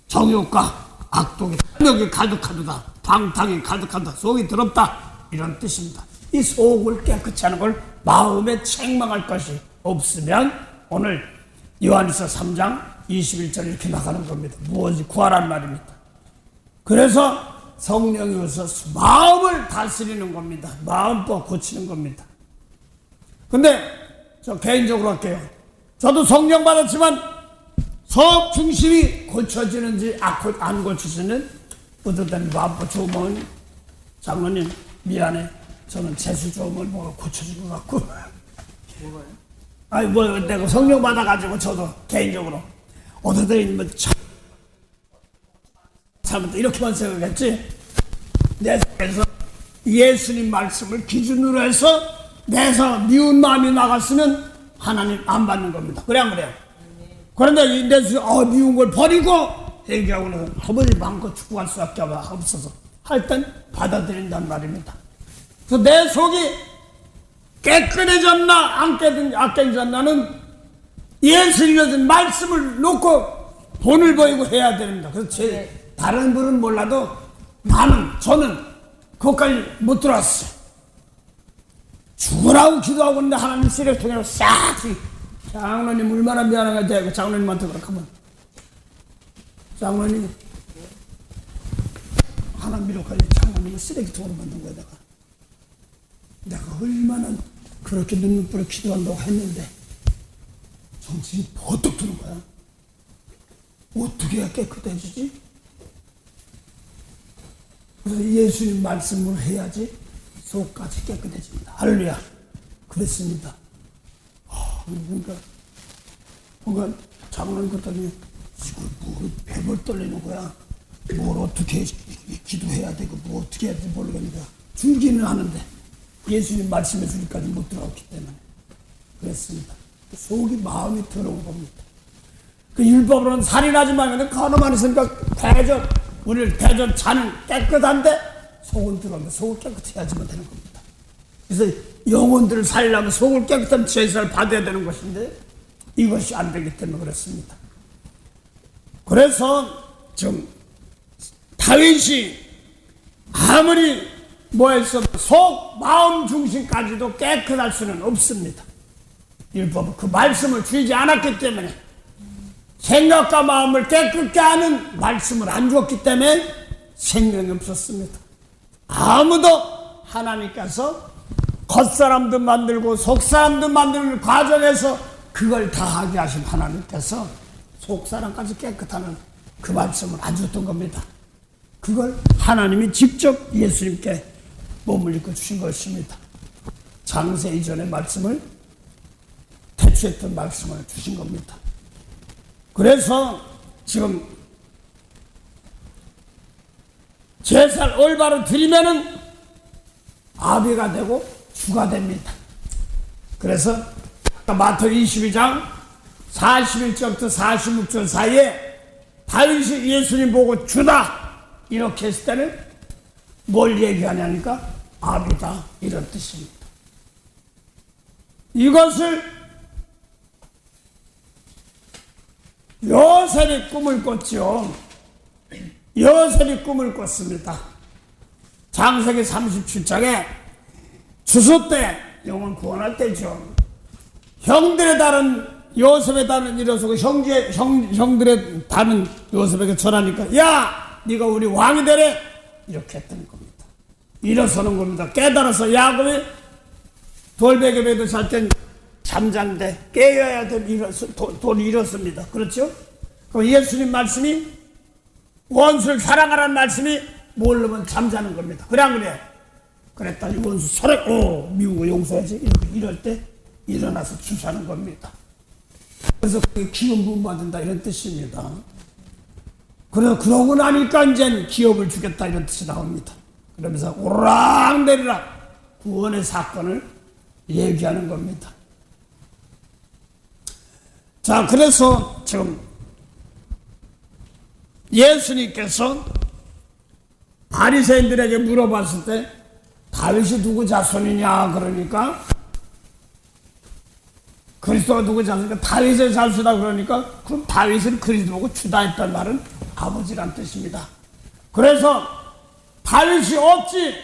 정욕과 악독이 여기 가득하도다, 방탕이 가득하다, 속이 더럽다 이런 뜻입니다. 이 속을 깨끗이 하는 걸 마음에 책망할 것이 없으면 오늘 요한일서 3장 21절 이렇게 나가는 겁니다. 무엇이 구하란 말입니다. 그래서 성령이 오셔서 마음을 다스리는 겁니다. 마음법 고치는 겁니다. 근데 저 개인적으로 할게요. 저도 성령 받았지만 속 중심이 고쳐지는지 안 고쳐지는 뿌듯한 마음법 좋으면 장로님 미안해. 저는 재수 좋으면 뭐가 고쳐질 것 같고. 뭐가요? 아니 뭐 내가 성령 받아가지고 저도 개인적으로 어떻게 뭐 잘못했다 이렇게만 생각했지. 내 속에서 예수님 말씀을 기준으로 해서 내서 미운 마음이 나갔으면 하나님 안 받는 겁니다. 그래 안 그래요? 그런데 내 속에 미운 걸 버리고 얘기하고는 아버지 마음껏 축구할 수밖에 없어서 할 땐 받아들인단 말입니다. 그래서 내 속이 깨끗해졌나 안 깨끗해졌나는 예수님이 준 말씀을 놓고 본을 보이고 해야 됩니다. 그래서 다른 분은 몰라도 저는 그것까지 못 들어왔어요. 죽으라고 기도하고 있는데 하나님 쓰레기통에 싹 장로님 얼마나 미안한가 대고 장로님한테 그렇게 하면 장로님 하나 미력하니 장로님을 쓰레기통으로 만든 거야. 내가 얼마나 그렇게 눈물을 기도한다고 했는데 정신이 버뜩 드는 거야. 어떻게 해야 깨끗해지지? 그래서 예수님 말씀을 해야지 속까지 깨끗해집니다. 할렐루야. 그랬습니다. 그러니까 장로님 그랬더니 지금 뭐 배벌 떨리는 거야. 뭘 어떻게 기도해야 되고 뭐 어떻게 해야 될지 모르겠는데 줄기는 하는데 예수님 말씀해 주기까지 못 들어왔기 때문에 그랬습니다. 속이 마음이 더러운 겁니다. 그 율법으로는 살인하지 말고 가만 있으니까 우리를 대전 잔은 깨끗한데 속은 들어오면 속을 깨끗해야지만 되는 겁니다. 그래서 영혼들을 살리려면 속을 깨끗한 제사를 받아야 되는 것인데 이것이 안 되기 때문에 그렇습니다. 그래서 지금 다윗이 아무리 뭐했어도 속, 마음 중심까지도 깨끗할 수는 없습니다. 율법은 그 말씀을 주지 않았기 때문에 생각과 마음을 깨끗게 하는 말씀을 안 주었기 때문에 생명이 없었습니다. 아무도 하나님께서 겉사람도 만들고 속사람도 만드는 과정에서 그걸 다 하게 하신 하나님께서 속사람까지 깨끗하는 그 말씀을 안 줬던 겁니다. 그걸 하나님이 직접 예수님께 몸을 입고 주신 것입니다. 장세 이전의 말씀을 대추했던 말씀을 주신 겁니다. 그래서 지금 제사를 올바로 드리면은 아비가 되고 주가 됩니다. 그래서 마태복음 22장 41절부터 46절 사이에 다윗이 예수님 보고 주다 이렇게 했을 때는 뭘 얘기하냐니까 아비다 이런 뜻입니다. 이것을 요셉이 꿈을 꿨죠. 요셉이 꿈을 꿨습니다. 창세기 37장에 추수 때 영혼 구원할 때죠. 형들의 다른 요셉의 다른 일어서고 형들의 다른 요셉에게 전하니까 야 네가 우리 왕이 되래 이렇게 했던 겁니다. 일어서는 겁니다. 깨달아서 야곱이 돌베개에도 잘 땐 잠잔데 깨어야 돈 잃었습니다. 그렇죠? 그럼 예수님 말씀이 원수를 사랑하라는 말씀이 모르면 잠자는 겁니다. 그래 안 그래? 그랬더니 원수 사랑 미운 거 용서하지 이럴 때 일어나서 주사는 겁니다. 그래서 그게 기업 못 받는다 이런 뜻입니다. 그러고 나니까 이제 기업을 주겠다 이런 뜻이 나옵니다. 그러면서 오락내리락 구원의 사건을 얘기하는 겁니다. 자, 그래서 지금 예수님께서 바리새인들에게 물어봤을 때 다윗이 누구 자손이냐 그러니까 그리스도가 누구 자손이니까 다윗의 자손이다 그러니까 그럼 다윗은 그리스도고 주다 했단 말은 아버지란 뜻입니다. 그래서 다윗이 어찌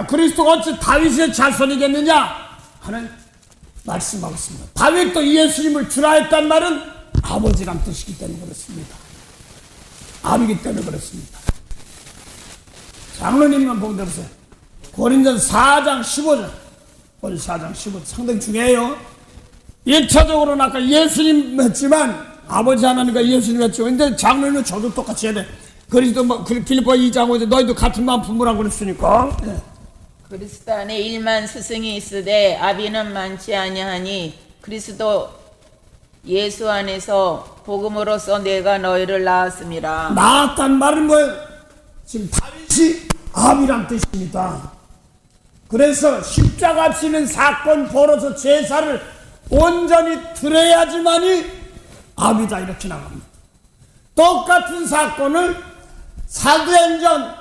그리스도가 어찌 다윗의 자손이겠느냐 하는 말씀하고 있습니다. 다윗도 예수님을 주라 했단 말은 아버지란 뜻이기 때문에 그렇습니다. 아비기 때문에 그렇습니다. 장로님만 보면 되보세요. 고린도전서 4장 15절 고린도전서 4장 15절 상당히 중요해요. 1차적으로는 아까 예수님 했지만 아버지 하나님과 예수님 했죠. 근데 장로님은 저도 똑같이 해야 돼. 그리스도 빌립보 2장 5절 너희도 같은 마음 품으라고 그랬으니까. 네. 그리스도 안에 1만 스승이 있으되 아비는 많지 아니하니 그리스도 예수 안에서 복음으로써 내가 너희를 낳았음이라. 낳았단 말은 뭐예요? 지금 다윗이 아비란 뜻입니다. 그래서 십자가 지는 사건 벌어서 제사를 온전히 드려야지만이 아비다 이렇게 나갑니다. 똑같은 사건을 사도행전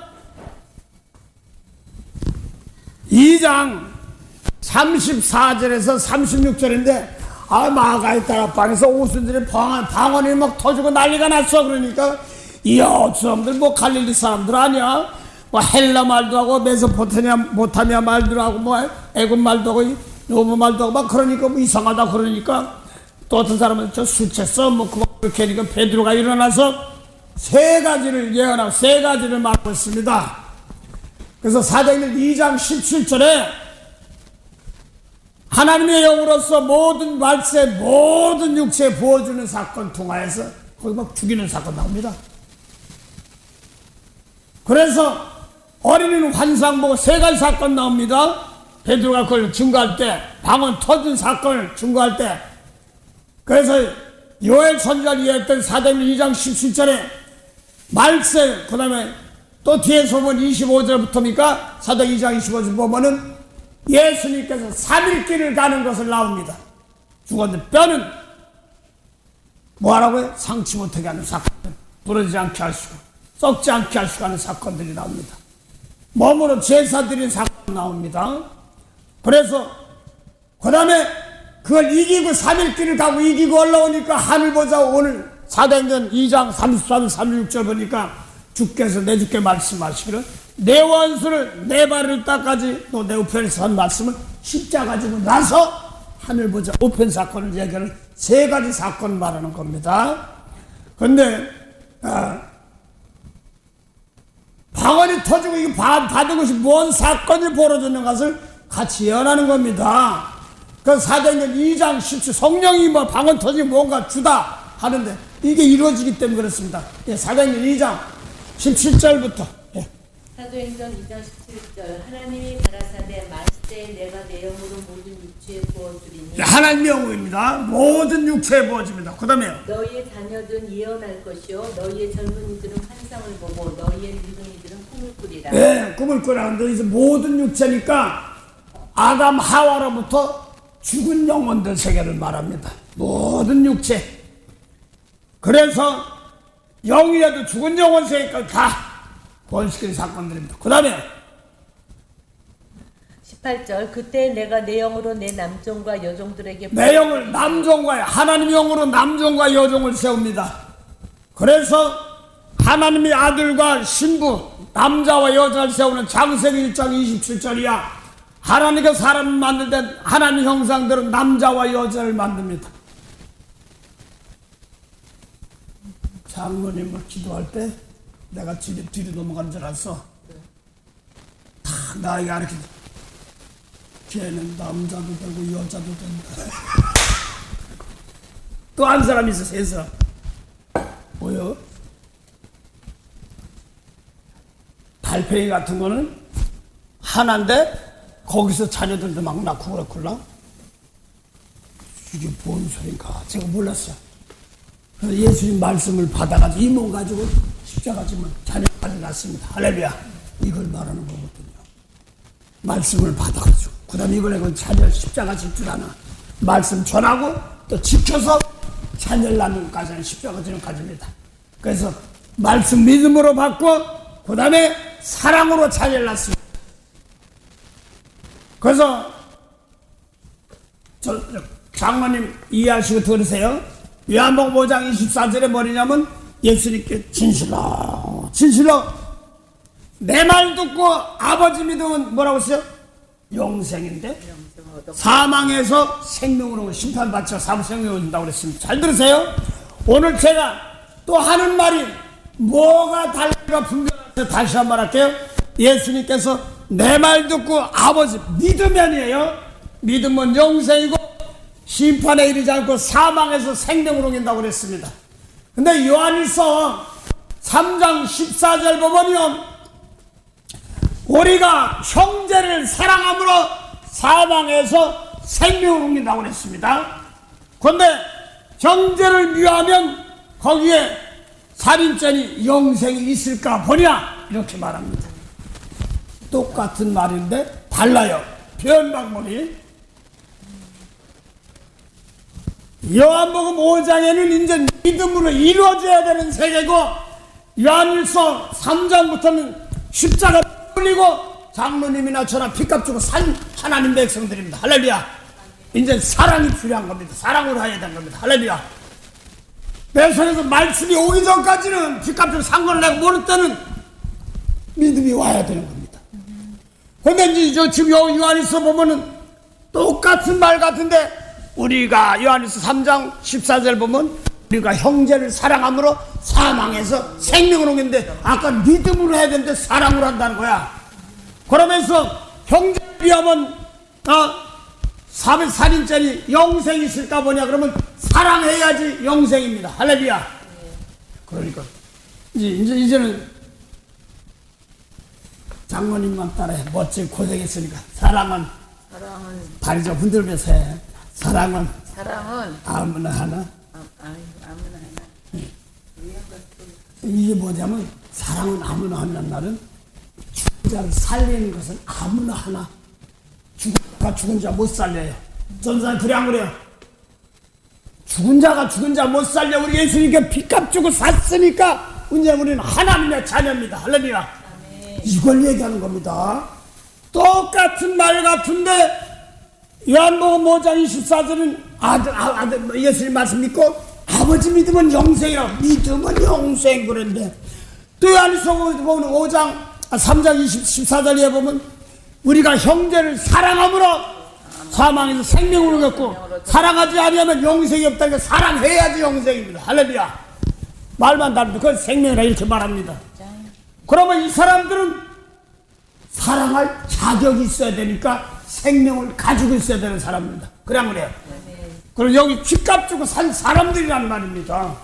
2장 34절에서 36절인데 마가의 다락방에서 오순절에 방언이 막 터지고 난리가 났어. 그러니까 이야 저 사람들 뭐 갈릴리 사람들 아니야? 뭐 헬라 말도 하고 메소포타미아 말도 하고 뭐 애굽 말도 하고 로마 말도 하고 막 그러니까 뭐 이상하다 그러니까 또 어떤 사람은 저 술 챘어 뭐 그렇게 하니까 베드로가 일어나서 세 가지를 예언하고 세 가지를 말하고 있습니다. 그래서 사도행전 2장 17절에 하나님의 영으로서 모든 말세 모든 육체에 부어주는 사건 통하여서 거기 막 죽이는 사건 나옵니다. 그래서 어린이는 환상 보고 세 가지 사건 나옵니다. 베드로가 그걸 증거할 때 방언 터진 사건을 증거할 때 그래서 요엘 선지자를 이해했던 사도행전 2장 17절에 말세 그 다음에 또 뒤에서 보면 25절부터니까 사도행전 2장 25절 보면은 예수님께서 3일길을 가는 것을 나옵니다. 죽었는데 뼈는 뭐하라고요? 상치 못하게 하는 사건, 부러지지 않게 할 수가, 썩지 않게 할 수가 하는 사건들이 나옵니다. 몸으로 제사 드린 사건 나옵니다. 그래서 그 다음에 그걸 이기고 3일길을 가고 이기고 올라오니까 하늘 보자. 오늘 사도행전 2장 34절 36절 보니까 주께서 내 주께 말씀하시기를 내 원수를 내 발을 닦아지 또 내 우편에서 한 말씀을 십자가 지고 나서 하늘 보자 우편 사건을 얘기하는 세 가지 사건 말하는 겁니다. 그런데 방언이 터지고 이거 받은 것이 뭔 사건이 벌어졌는 것을 같이 예언하는 겁니다. 그 사도행전 2장 17 성령이 뭐 방언 터지고 뭔가 주다 하는데 이게 이루어지기 때문에 그렇습니다. 예, 사도행전 2장 17절부터 예. 사도행전 2장 17절 하나님이 가라사대 말세 내가 내 영으로 모든 육체에 부어주리니 하나님의 영입니다. 모든 육체에 부어집니다. 그 다음에 너희의 자녀들은 예언할 것이요 너희의 젊은이들은 환상을 보고 너희의 늙은이들은 꿈을 꾸리라. 네, 꿈을 꾸라는데 이제 모든 육체니까 아담 하와로부터 죽은 영혼들 세계를 말합니다. 모든 육체. 그래서 영이라도 죽은 영혼 세계까지 다 구원시키는 사건들입니다. 그 다음에 18절 그때 내가 내 영으로 내 남종과 여종들에게 내 영을 남종과 하나님의 영으로 남종과 여종을 세웁니다. 그래서 하나님의 아들과 신부 남자와 여자를 세우는 창세기 1장 27절이야. 하나님과 사람을 만들 때 하나님 형상대로 남자와 여자를 만듭니다. 장로님을 기도할 때 내가 뒤로 넘어간 줄 알았어. 다 나에게 가르쳐. 걔는 남자도 되고 여자도 된다. 또 한 사람이 있어, 세 사람. 뭐요? 달팽이 같은 거는 하나인데 거기서 자녀들도 막 낳고 그렇구나. 이게 뭔 소린가 제가 몰랐어요. 그래서 예수님 말씀을 받아가지고 이모 가지고 십자가 지면 자녀까지 낳습니다. 할렐루야. 이걸 말하는 거거든요. 말씀을 받아가지고 그 다음에 이번에 자녀 십자가 질 줄 아나 말씀 전하고 또 지켜서 자녀를 낳는 것까지는 십자가 지는 까지입니다. 그래서 말씀 믿음으로 받고 그 다음에 사랑으로 자녀를 낳습니다. 그래서 장로님 이해하시고 들으세요. 요한복음 5장 24절에 뭐냐면 예수님께 진실로 내 말 듣고 아버지 믿으면 뭐라고 했어요? 영생인데 사망에서 생명으로 심판받죠. 사부생명을 준다고 그랬습니다. 잘 들으세요. 오늘 제가 또 하는 말이 뭐가 달라가 분명해서 다시 한 번 할게요. 예수님께서 내 말 듣고 아버지 믿으면이에요. 믿으면 영생이고 심판에 이르지 않고 사망에서 생명으로 옮긴다고 그랬습니다. 근데 요한일서 3장 14절 보면요, 우리가 형제를 사랑함으로 사망에서 생명을 옮긴다고 그랬습니다. 그런데 형제를 미워하면 거기에 살인죄니 영생이 있을까 보냐 이렇게 말합니다. 똑같은 말인데 달라요. 표현 방법이. 요한복음 5장에는 이제 믿음으로 이루어져야 되는 세계고, 요한일서 3장부터는 십자가 풀리고 장로님이나 저나 피값 주고 산 하나님 백성들입니다. 할렐루야. 이제 사랑이 필요한 겁니다. 사랑으로 해야 되는 겁니다. 할렐루야. 내 손에서 말씀이 오기 전까지는 피값 주고 산 걸 내가 모를 때는 믿음이 와야 되는 겁니다. 그런데 이제 지금 요한일서 보면은 똑같은 말 같은데, 우리가 요한일서 3장 14절 보면 우리가 형제를 사랑함으로 사망에서 생명을 옮긴데, 아까 믿음으로 해야 되는데 사랑으로 한다는 거야. 그러면서 형제를 위하면 살인죄니 영생이 있을까 보냐 그러면 사랑해야지 영생입니다. 할렐루야. 그러니까 이제는 장모님만 따라해. 멋지게 고생했으니까. 사랑은 다리 좀 흔들면서 해. 사랑은 아무나 하나. 아무나 하나. 이게 뭐냐면 사랑은 아무나 하는 날은 죽은 자를 살리는 것은 아무나 하나. 죽은 자 못 살려요. 전사는 그래 안 그래요? 죽은 자 못 살려. 우리 예수님께 피값 주고 샀으니까 이제 우리는 하나님의 자녀입니다. 할렐루야. 이걸 얘기하는 겁니다. 똑같은 말 같은데 요한복음 5장 24절은 아들 예수님 말씀 믿고 아버지 믿으면 영생이라고. 믿으면 영생 그랬는데, 또 요한일서 보면 3장 14절에 보면 우리가 형제를 사랑함으로 사망에서 생명을 얻고 사랑하지 아니하면 영생이 없다니까 사랑해야지 영생입니다. 할렐루야. 말만 다른데 그건 생명이라 이렇게 말합니다. 그러면 이 사람들은 사랑할 자격이 있어야 되니까 생명을 가지고 있어야 되는 사람입니다. 그래 안 그래요? 그리고 여기 피값 주고 산 사람들이란 말입니다.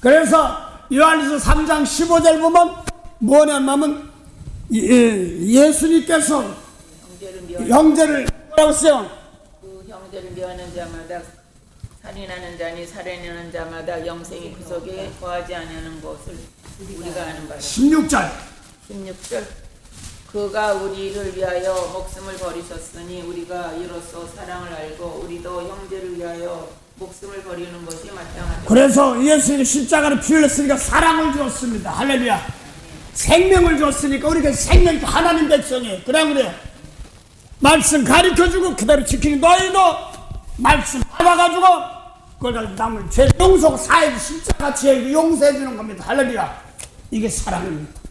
그래서 요한일서 3장 15절 보면 뭐냐면 예수님께서 형제를 뭐라고 써요? 그 형제를 미워하는 자마다 살인하는 자니 살인하는 자마다 영생이 그 속에 거하지 아니하는 것을 우리가 아는 바라. 16절 그가 우리를 위하여 목숨을 버리셨으니 우리가 이로써 사랑을 알고 우리도 형제를 위하여 목숨을 버리는 것이 마땅하다. 그래서 예수님이 십자가를 피 흘렸으니까 사랑을 주었습니다. 할렐루야. 생명을 줬으니까 우리가 생명 하나님 백성이에요. 그래 그래요. 말씀 가르쳐주고 그대로 지키는 너희도 말씀 받아가지고 그걸 가지고 남을 죄 용서 사해도 십자가같이 용서해주는 겁니다. 할렐루야. 이게 사랑입니다.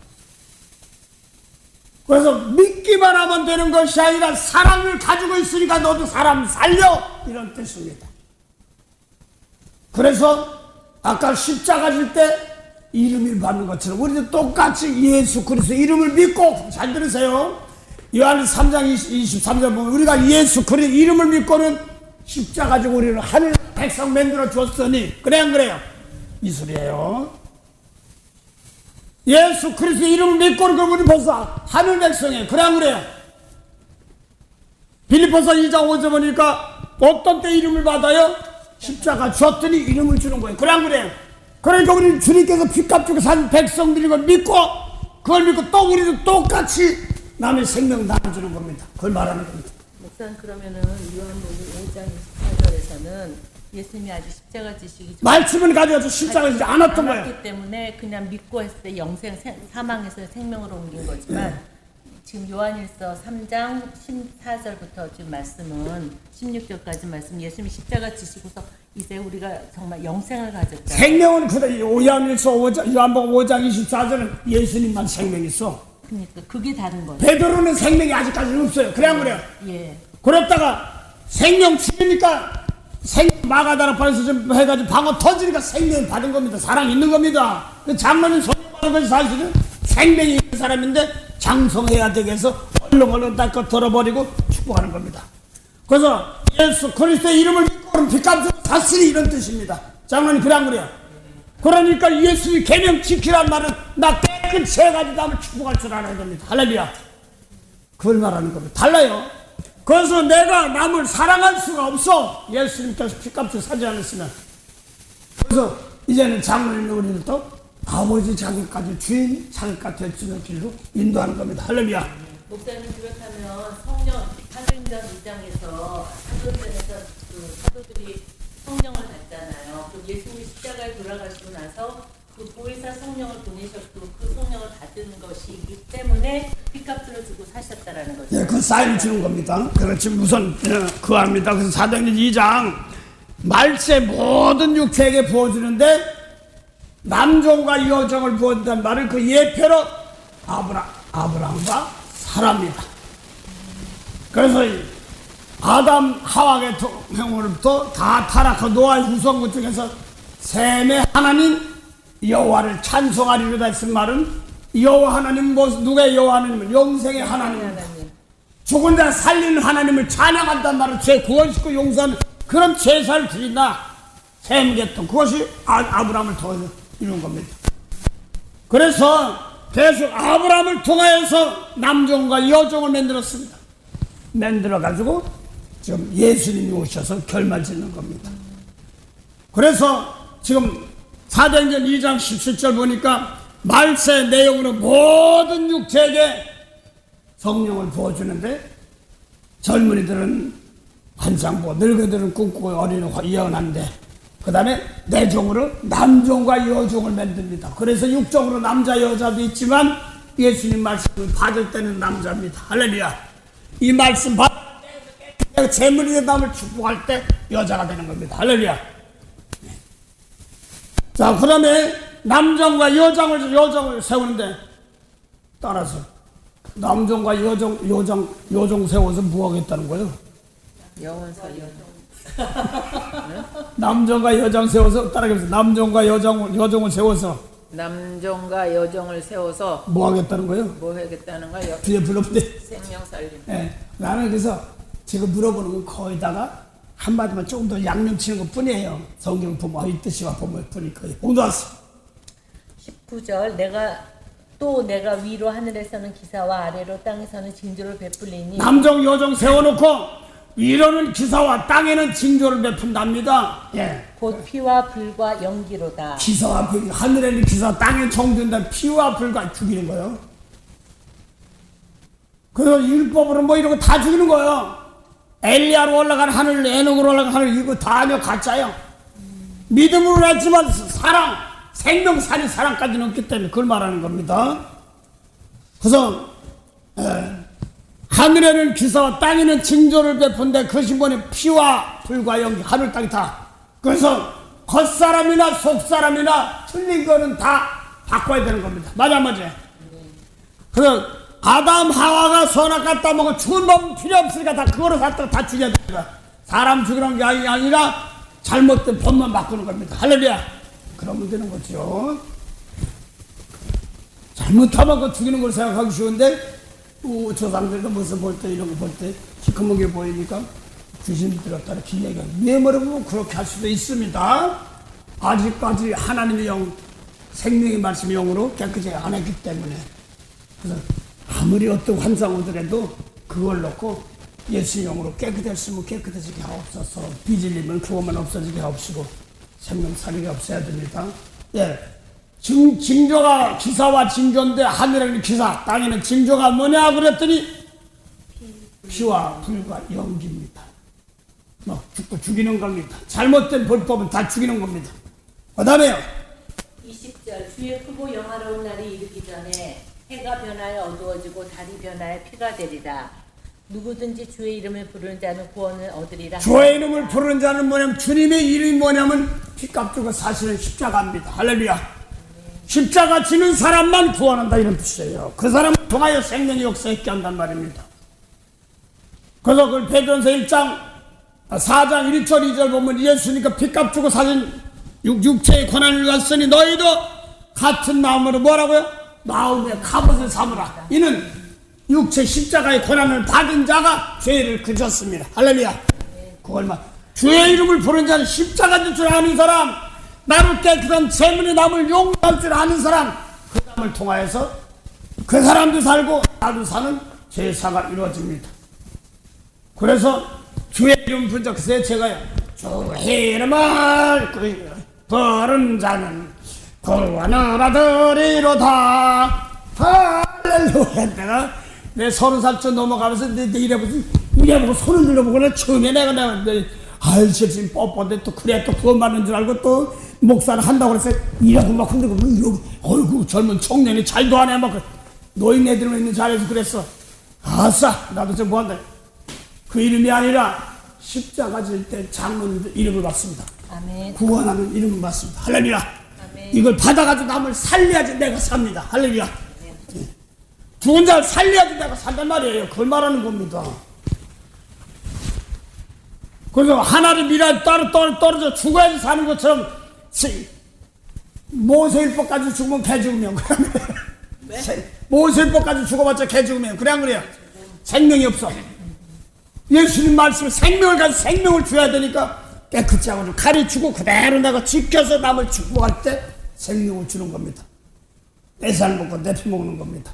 그래서 믿기만 하면 되는 것이 아니라 사랑을 가지고 있으니까 너도 사람 살려, 이런 뜻입니다. 그래서 아까 십자가 질 때 이름을 받는 것처럼 우리도 똑같이 예수 그리스도 이름을 믿고, 잘 들으세요. 요한일서 3장 23절 보면 우리가 예수 그리스도 이름을 믿고는 십자가 지고 우리를 하늘 백성 만들어 주었으니, 그래 안 그래요? 이 소리예요. 예수 그리스도 이름을 믿고는 그럼 우리 벌써 하늘 백성이에요. 그래 안 그래요? 빌립보서 2장 5절 보니까 어떤 때 이름을 받아요? 십자가 줬더니 이름을 주는 거예요. 그래 안 그래요? 그러니까 우리 주님께서 피값 주고 산 백성들이 그걸 믿고, 그걸 믿고 또 우리도 똑같이 남의 생명 나눠주는 겁니다. 그걸 말하는 겁니다. 목사님, 그러면은 요한복음 5장 28절에서는 예수님이 아직 십자가 지시기 말씀을 가져가서 십자가 지지 않았던 거예요. 않았기 때문에 그냥 믿고 했을 때 영생, 사망에서 생명으로 옮긴 거지만 지금 요한일서 3장 14절부터 지금 말씀은 16절까지 말씀, 예수님이 십자가 지시고서 이제 우리가 정말 영생을 가졌다. 생명은 그대로 요한일서 5장, 요한복음 5장 24절은 예수님만 생명이 있어. 그러니까 그게 다른 거죠. 베드로는 생명이 아직까지는 없어요. 그래 안 그래요? 예. 그랬다가 생명 주니까 마가다라 파에서 좀 해가지고 방어 터지니까 생명 받은 겁니다. 사랑 있는 겁니다. 그 장로님 소리 받은 것이 사실은 생명이 있는 사람인데 장성해야 되게 해서 얼른 닦아 덜어버리고 축복하는 겁니다. 그래서 예수 그리스도의 이름을 믿고 그럼 빚값으로 샀으니, 이런 뜻입니다. 장로님 그래 안 그래요? 그러니까 예수의 계명 지키란 말은 나 깨끗이 해가지고 남을 축복할 줄 알아야 됩니다. 할렐루야. 그걸 말하는 겁니다. 달라요. 그래서 내가 남을 사랑할 수가 없어. 예수님께서 빚값을 사지 않았으면. 그래서 이제는 장로님이 우리를 또 아버지 자격까지, 주인 자격까지 될 수 있는 길로 인도하는 겁니다. 할렐루야. 목사님, 그렇다면 성령, 사도행전 2장에서 사도행전에서 그 사도들이 성령을 받잖아요. 그 예수님이 십자가에 돌아가시고 나서 그 보혜사 성령을 보내셨고 그 성령을 받은 것이기 때문에 핏값을 주고 사셨다라는 거죠. 예, 그 사인을 주는 겁니다. 그렇지, 우선 그합니다. 그래서 사도행전 2장 말세 모든 육체에게 부어주는데 남종과 여종을 부어준다는 말은 그 예표로 아브라함과 사라입니다. 그래서 아담 하와의 형으로부터 다 타락한 노아의 후손 중에서 셈의 하나님 여호와를 찬송하리로다 했은 말은 여호와 하나님, 누구의 여호와 하나님은 영생의 하나님입니다. 죽은 자 살리는 하나님을 찬양한단 말은 죄 구원시키고 용서하는 그런 제사를 드린다. 셈계통, 그것이 아브라함을 통해서 이룬 겁니다. 그래서 계속 아브라함을 통하여서 남종과 여종을 만들었습니다. 만들어가지고 지금 예수님이 오셔서 결말짓는 겁니다. 그래서 지금 사도행전 2장 17절 보니까 말세 내용으로 모든 육체에게 성령을 부어주는데 젊은이들은 환상 보고 늙은이들은 꿈꾸고 어린이는 예언하는데 그 다음에 내종으로 남종과 여종을 만듭니다. 그래서 육종으로 남자 여자도 있지만 예수님 말씀을 받을 때는 남자입니다. 할렐루야. 이 말씀 받을 때 재물이 된 남을 축복할 때 여자가 되는 겁니다. 할렐루야. 자, 그 다음에 남종과 여종을 세우는데 따라서 남종과 여종 세워서 뭐 하겠다는 거예요? 영원사 여종. 남종과 여종 세워서 따라가면서 남종과 여종을 세워서 남종과 여종을 세워서 뭐 하겠다는 거예요? 뭐 하겠다는 거요? 뒤에 불러보대. 생명 살림. 예, 나는 그래서 지금 물어보는 건 거의다가 한마디만 조금 더 양념 치는 것 뿐이에요. 성경 보면 이 뜻이와 보면 뿐이 거의 공도왔어. 19절 내가 위로 하늘에서는 기사와 아래로 땅에서는 징조를 베풀리니 남종 여종 세워놓고 위로는 기사와 땅에는 징조를 베푼답니다. 예. 곧 피와 불과 연기로다. 기사와 불, 하늘에는 기사, 땅에 정된다. 피와 불과 죽이는 거예요. 그래서 율법으로 뭐 이런 거 다 죽이는 거예요. 엘리야로 올라간 하늘, 에녹으로 올라간 하늘, 이거 다 아니요 가짜요. 믿음으로 했지만 사랑, 생명, 살인, 사랑까지는 없기 때문에 그걸 말하는 겁니다. 그래서 하늘에는 기사와 땅에는 징조를 베푼데 그 신분이 피와 불과 연기, 하늘 땅이 다. 그래서 겉사람이나 속사람이나 틀린 거는 다 바꿔야 되는 겁니다. 맞아. 그래서 아담 하와가 선악 갖다 먹어 죽은 놈 필요 없으니까 다 그거로 갖다가 다 죽여야 됩니다. 사람 죽이는 게 아니라 잘못된 법만 바꾸는 겁니다. 할렐루야. 그러면 되는 거죠. 잘못하면 그 죽이는 걸 생각하기 쉬운데 조상들도 무슨 볼 때 이런 거 볼 때 시커멓게 보이니까 귀신 들었다 이렇게 얘기하고 뇌머리고 그렇게 할 수도 있습니다. 아직까지 하나님의 영 생명의 말씀의 영으로 깨끗이 안 했기 때문에 그래서 아무리 어떤 환상 오더라도 그걸 놓고 예수 영으로 깨끗했으면 깨끗해지게 하옵소서. 빚을리면 그것만 없어지게 하옵시고 생명 살리게 없어야 됩니다. 예, 징조가 기사와 징조인데 하늘에는 기사, 땅에는 징조가 뭐냐 그랬더니 피와 불과 연기입니다. 뭐 죽고 죽이는 겁니다. 잘못된 불법은 다 죽이는 겁니다. 그 다음에요. 20절 주의 크고 영화로운 날이 이르기 전에 해가 변하여 어두워지고 달이 변하여 피가 되리라. 누구든지 주의 이름을 부르는 자는 구원을 얻으리라. 주의 이름을 부르는 자는 뭐냐면 주님의 이름이 뭐냐면 피값 주고 사시는 십자가입니다. 할렐루야. 십자가 지는 사람만 구원한다 이런 뜻이에요. 그 사람을 통하여 생명의 역사에 한단 말입니다. 그래서 그 베드로전서 1장 4장 1절 2절 보면 예수니까 피값 주고 사신 육체의 고난을 왔으니 너희도 같은 마음으로 뭐라고요? 마음의 갑옷을 삼으라. 이는 육체 십자가의 고난을 받은 자가 죄를 그쳤습니다. 할렐루야. 그걸만 주의 이름을 부르는 자는 십자가인 줄 아는 사람, 나를 깨끗한 재물의 남을 용서할 줄 아는 사람, 그 사람을 통하여서 그 사람도 살고 나도 사는 제사가 이루어집니다. 그래서 주의 이름 부르자. 그래서 제가요 주의 이름을 부르는 자는 구원을 얻으리로다. 할렐루야. 내가 내 30살쯤 넘어가면서 내 이래보고 손을 들어보고 처음에 내가 지금 뻣뻣해 또 그래 또 구원 받는 줄 알고 또 목사를 한다고 그래서 이러고 막 흔들고 이러고 어이구 젊은 청년이 잘도 하네 막 노인 애들만 있는 자리에서 그랬어. 아싸 나도 좀 뭐한다. 그 이름이 아니라 십자가 질 때 장로님들 이름을 받습니다. 아멘. 구원하는 이름을 받습니다. 할렐루야. 아멘. 이걸 받아가지고 남을 살려야지 내가 삽니다. 할렐루야. 죽은 자를 살려야지 내가 산단 말이에요. 그걸 말하는 겁니다. 그래서 하나님 미라 떨어져 죽어야지 사는 것처럼 모세율법까지 죽으면 개 죽으면 네? 모세율법까지 죽어봤자 개 죽으면 그래 안 그래요? 생명이 없어. 예수님 말씀 생명을 가지고 생명을 줘야 되니까 깨끗이 하고 가르치고 그대로 내가 지켜서 남을 축복할 때 생명을 주는 겁니다. 내 살 먹고 내 피 먹는 겁니다.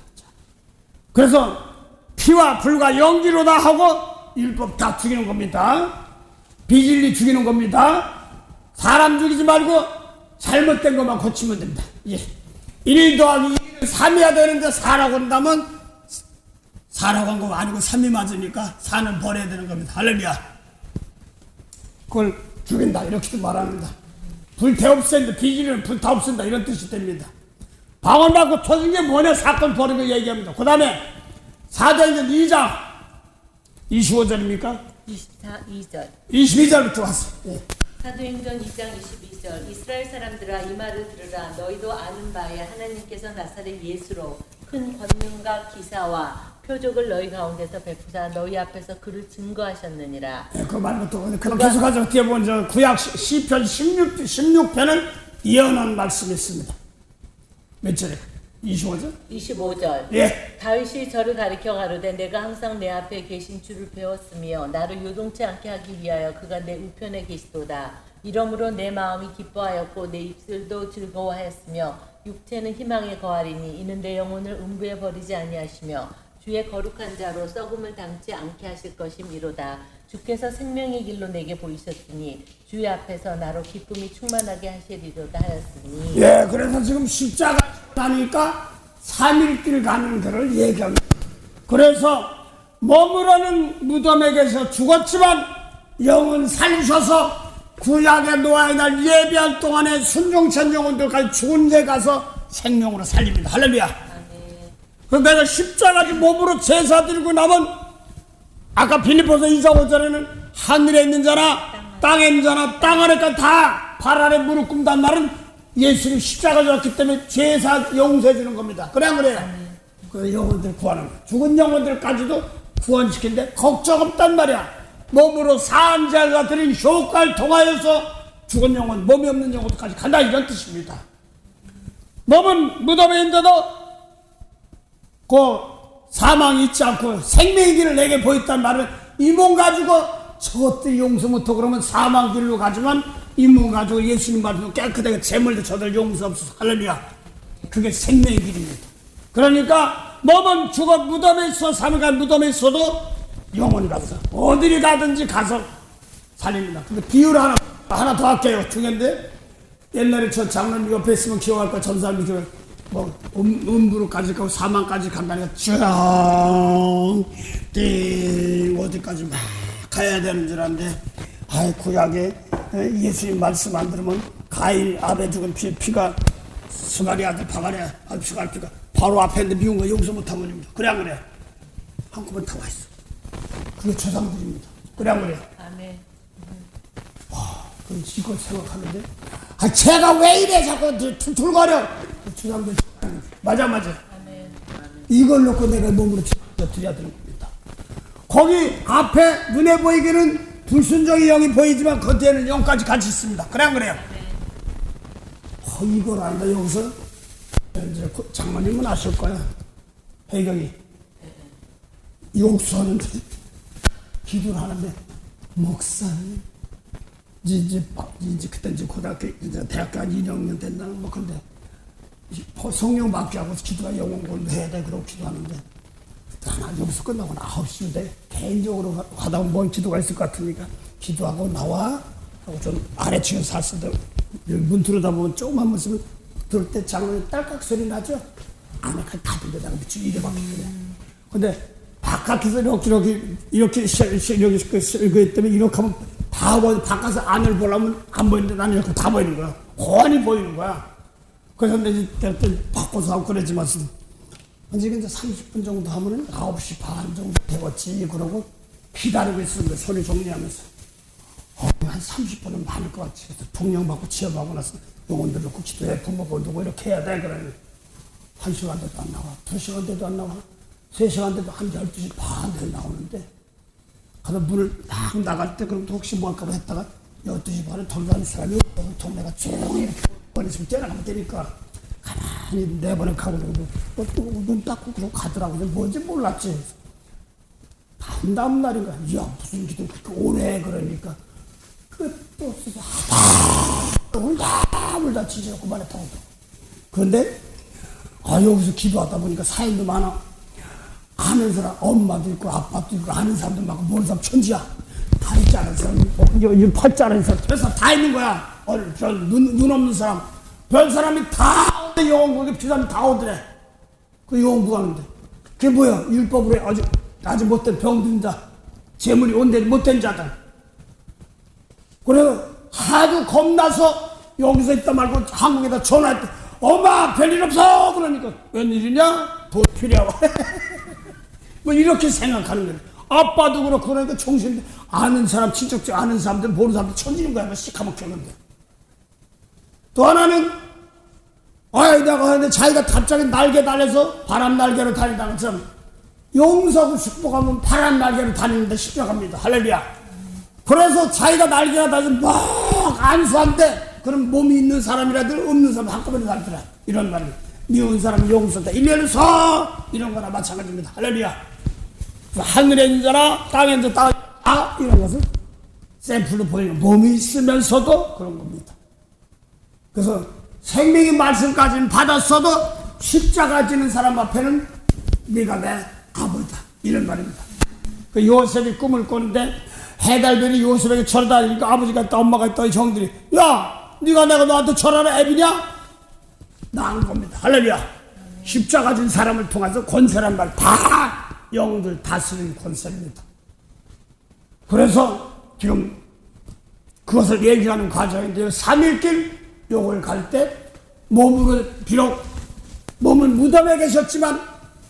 그래서 피와 불과 연기로 다 하고 율법 다 죽이는 겁니다. 비질리 죽이는 겁니다. 사람 죽이지 말고 잘못된 것만 고치면 됩니다. 예. 1 더하기 1은 3이야 되는데 4라고 한다면 4라고 한 거 아니고 3이 맞으니까 4는 버려야 되는 겁니다. 할렐루야. 그걸 죽인다 이렇게도 말합니다. 불태 없앤다. 비질리는 불타 없앤다 이런 뜻이 됩니다. 방언 받고 터진 게 뭐냐 사건 버리고 얘기합니다. 그 다음에 사도행전 2장 25절입니까? 22절 22절부터 왔어요. 예. 사도행전 2장 22절 이스라엘 사람들아 이 말을 들으라. 너희도 아는 바에 하나님께서 나사렛 예수로 큰 권능과 기사와 표적을 너희 가운데서 베푸사 너희 앞에서 그를 증거하셨느니라. 예, 그 말고 또 그럼 계속하죠. 뒤에 보면 저 구약 시편 16편을 이어놓은 말씀이 있습니다. 몇 절에? 25절? 25절 예. 다윗이 저를 가리켜 가로되 내가 항상 내 앞에 계신 줄을 배웠으며 나를 요동치 않게 하기 위하여 그가 내 우편에 계시도다. 이러므로 내 마음이 기뻐하였고 내 입술도 즐거워하였으며 육체는 희망에 거하리니 이는 내 영혼을 음부에 버리지 아니하시며 주의 거룩한 자로 썩음을 당치 않게 하실 것임이로다. 주께서 생명의 길로 내게 보이셨으니 주의 앞에서 나로 기쁨이 충만하게 하시리로다 하였으니. 예, 그래서 지금 십자가 가니까 3일길 가는 길을 얘기합니다. 그래서 머무르는 무덤에 계서 죽었지만 영은 살리셔서 구약의 노아의 날 예배할 동안에 순종천 영혼들까지 죽은 데 가서 생명으로 살립니다. 할렐루야. 그래서 내가 십자가 몸으로 제사 드리고 나면 아까 빌립보서 2장 5절에는 하늘에 있는 자나 땅에 있는 자나 땅 아래까지 다 발 아래 무릎 꿇는단 말은 예수님 십자가 졌기 때문에 제사 용서해 주는 겁니다. 그래 안 그래요? 그 영혼들 구하는 거야. 죽은 영혼들까지도 구원시키는데 걱정 없단 말이야. 몸으로 사한 자가 드린 효과를 통하여서 죽은 영혼, 몸이 없는 영혼까지 간다, 이런 뜻입니다. 몸은 무덤에 있는데도 그 사망이 있지 않고 생명의 길을 내게 보였단 말은 이 몸 가지고 저것들이 용서 못하고 그러면 사망 길로 가지만 이 몸 가지고 예수님 말씀으로 깨끗하게 제물도 저들 용서 없어서 할렐루야. 그게 생명의 길입니다. 그러니까 몸은 죽어 무덤에 있어, 사망한 무덤에 있어도 영혼이 가서 어디를 가든지 가서 살립니다. 근데 비유를 하나 더 할게요. 중요한데 옛날에 저 장로님 옆에 있으면 기억할 거야. 전 사람이 뭐 음부로까지 가고 사망까지 간다니까 띵 어디까지 막 가야 되는 줄 알았는데 아이 구약에 예수님 말씀 안 들으면 가인 아벨 죽은 피가 스가리 아들 바가리 아들 스가리 피가 바로 앞에 있는데 미운 거 용서 못하면 됩니다. 그래 안 그래? 한꺼번에 다 와 있어. 그게 조상들입니다. 그래 안 그래? 아멘. 그럼 이걸 생각하는데 제가 왜 이래 자꾸 툴툴거려. 조상들 맞아. 아멘. 이걸 놓고 내가 몸으로 드려야 되는 겁니다. 거기 앞에 눈에 보이기는 불순종의 영이 보이지만 겉에는 영까지 같이 있습니다. 그래 안 그래요? 이걸 안다. 여기서 이제 장모님은 아실 거야. 배경이 용서하는데 기도를 하는데 목사님 이제 그때 이제 고등학교 이제 대학교 한 2학년 됐나 뭐 근데 성령 받게 하고 기도가 영혼 공부해야 돼 그러고 기도하는데 하나 여기서 끝나고 9시인데 개인적으로 하다 보면 뭔 기도가 있을 것 같으니까 기도하고 나와 하고 좀 아래층에 샀을 때 문 들여다보면 조그만 모습을 들을 때 장로님 딸깍 소리 나죠? 안에까지 다 들려다가 미치고 이래 바뀌거든요. 근데 바깥에서 이렇게 때문에 이렇게 하면 다 보여. 바깥에서 안을 보려면 안 보이는데 나는 이렇게 다 보이는 거야. 훤히 보이는 거야. 그래서 이제 바꿔서 하고 그러지만 이제 30분 정도 하면은 9시 반 정도 되었지. 그러고 기다리고 있었는데 소리 정리하면서 한 30분은 많을 것 같지. 그래서 동령받고 취업하고 나서 영혼들 놓고 기도해 부모고 누구 이렇게 해야 돼. 그러면 1시간 돼도 안 나와. 2시간 돼도 안 나와. 3시간 돼도 한 12시 반 되에 나오는데 가서 문을 딱 나갈 때 그럼 또 혹시 뭐 할까 했다가 12시 반에 돌아다니는 사람이 없고 동네가 조용히 이렇게 버리시면 째나가면 되니까 가만히 내버려 가고 그러고 눈 닦고 그러고 가더라고. 뭔지 몰랐지. 다음 날인가 야 무슨 기도 그렇게 오래 그러니까 끝도 없어서 울다 지지고 그만했다고. 그런데 여기서 기도하다 보니까 사연도 많아. 아는 사람 엄마도 있고 아빠도 있고 아는 사람도 많고 모르는 사람 천지야. 다리 자른 사람 팔 자른 사람 그래서 다 있는 거야. 눈 없는 사람 별 사람이 다 오는데 영혼 구하게 필요하면 다 오더래. 그 영혼 구하는데 그게 뭐야? 율법으로 아주 못된 병든 자 재물이 온데 못된 자들. 그래서 하도 겁나서 여기서 있다 말고 한국에다 전화했대. 엄마 별일 없어. 그러니까 웬일이냐? 돈 필요하고 뭐 이렇게 생각하는 거야. 아빠도 그렇고 그러니까 정신 아는 사람 친척들 아는 사람들 모르는 사람들 천지는 거야. 뭐 시커멓겠는데. 또 하나는 내가 하는데 자기가 갑자기 날개 달려서 바람 날개로 다닌다는 것처럼 용서하고 축복하면 바람 날개로 다니는데 십자가입니다. 할렐루야. 그래서 자기가 날개가 달려서 막 안수한데 그럼 몸이 있는 사람이라도 없는 사람 한꺼번에 달더라. 이런 말이 미운 사람 용서다. 일렬서 이런 거나 마찬가지입니다. 할렐루야. 하늘에 있는 자나 땅에 있는 자 이런 것을 샘플로 보이는 몸이 있으면서도 그런 겁니다. 그래서 생명의 말씀까지는 받았어도 십자가 지는 사람 앞에는 네가 내 아버지다. 이런 말입니다. 그 요셉이 꿈을 꾸는데 해달별이 요셉에게 절하다니까 아버지가 있다 엄마가 있다 이 형들이 야 네가 내가 너한테 절하는 애비냐? 나은 겁니다. 할렐루야. 십자가 진 사람을 통해서 권세란 말 다 영들 다스리는 권세입니다. 그래서 지금 그것을 얘기하는 과정인데요. 3일길 요걸 갈 때 몸으로 비록 몸은 무덤에 계셨지만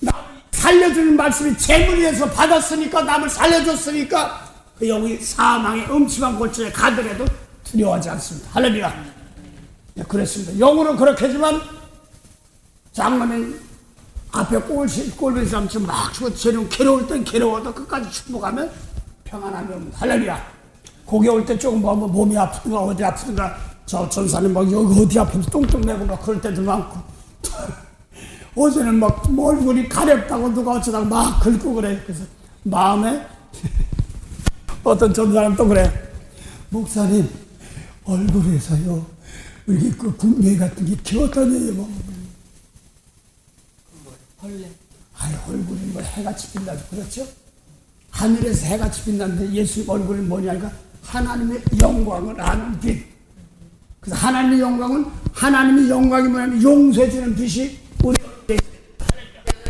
남을 살려주는 말씀이 재물에서 받았으니까 남을 살려줬으니까 그 영이 사망의 음침한 골짜기에 가더라도 두려워하지 않습니다. 할렐루야. 네, 그랬습니다. 영으로는 그렇게 하지만 장로는 앞에 꼴빈 사람처럼 막 죽어 재롱 괴로울 땐 괴로워도 끝까지 축복하면 평안함이 옵니다. 할렐루야. 고개 올 때 조금 뭐 몸이 아프든가 어디 아프든가 저 전사님 막 여기 어디 아픈지 똥똥 내고 막 그럴 때도 많고 어제는 막 얼굴이 가렵다고 누가 어쩌다가 막 긁고 그래. 그래서 마음에 어떤 전사님 또 그래. 목사님 얼굴에서요 이렇게 그 분명 같은 게 튀어다녀요. 뭐. 벌레. 아니 얼굴이 뭐 해같이 빛나죠. 그렇죠? 하늘에서 해같이 빛나는데 예수님 얼굴이 뭐냐니까 하나님의 영광을 아는 빛. 그래서 하나님의 영광은 하나님의 영광이 뭐냐면 용서해주는 빛이 우리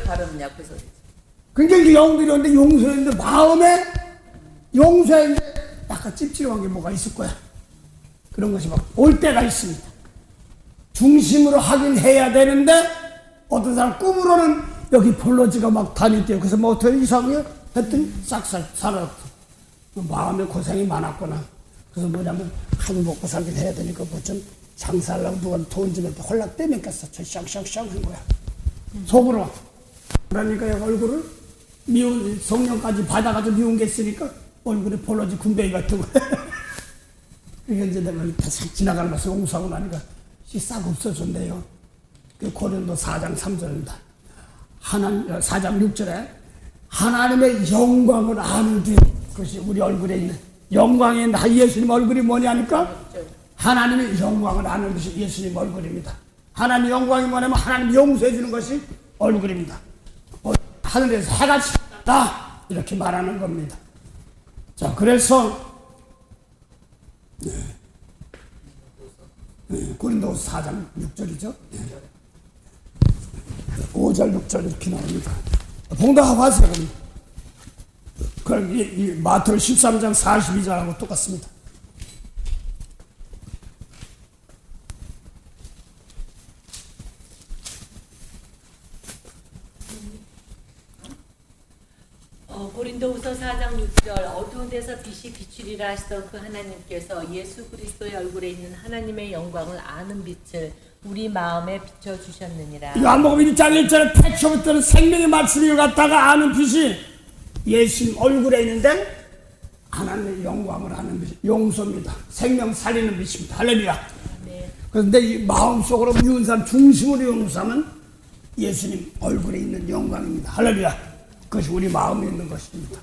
다른 약그 소리. 굉장히 그 영들이 오는데 용서했는데 마음에 용서했는데 약간 찝찝한 게 뭐가 있을 거야. 그런 것이 막 올 때가 있습니다. 중심으로 하긴 해야 되는데 어떤 사람 꿈으로는 여기 볼러지가 막 다닐 때요. 그래서 뭐 어떻게 이상해요? 했더니 싹 사라졌어. 마음에 고생이 많았구나. 그래서 뭐냐면 한 먹고 살긴 해야 되니까 뭐 좀 장사하려고 누가 돈 주면 또 홀락 떼먹겠어. 저 샹샹샹 한 거야. 속으로. 그러니까 얼굴을 미운 성령까지 받아가지고 미운 게 있으니까 얼굴에 볼러지 군뱅이 같은 거. 그러니까 이제 내가 싹 지나가는 것을 용서하고 나니까 싹 없어졌네요. 그 고린도 4장 3절입니다. 4장 6절에 하나님의 영광을 아는 뒤 그것이 우리 얼굴에 있는 영광의 예수님 얼굴이 뭐냐니까 하나님의 영광을 아는 것이 예수님 얼굴입니다. 하나님의 영광이 뭐냐면 하나님 용서해 주는 것이 얼굴입니다. 하늘에서 해같이 다 이렇게 말하는 겁니다. 자, 그래서 고린도서 4장 6절이죠. 5절 6절 이렇게 나옵니다. 봉독하고 하세요. 그럼 이 마태복음 13장 42절하고 똑같습니다. 고린도후서 4장 6절 어두운 데서 빛이 비추리라 하시던 그 하나님께서 예수 그리스도의 얼굴에 있는 하나님의 영광을 아는 빛을 우리 마음에 비춰주셨느니라. 요한복음 1장 1절에 태초부터는 생명의 말씀을 갖다가 아는 빛이 예수님 얼굴에 있는데 하나님의 영광을 아는 빛이 용서입니다. 생명 살리는 빛입니다. 할렐루야. 네. 그런데 이 마음속으로 미운 사람 중심으로 용서하면 예수님 얼굴에 있는 영광입니다. 할렐루야. 그것이 우리 마음에 있는 것입니다.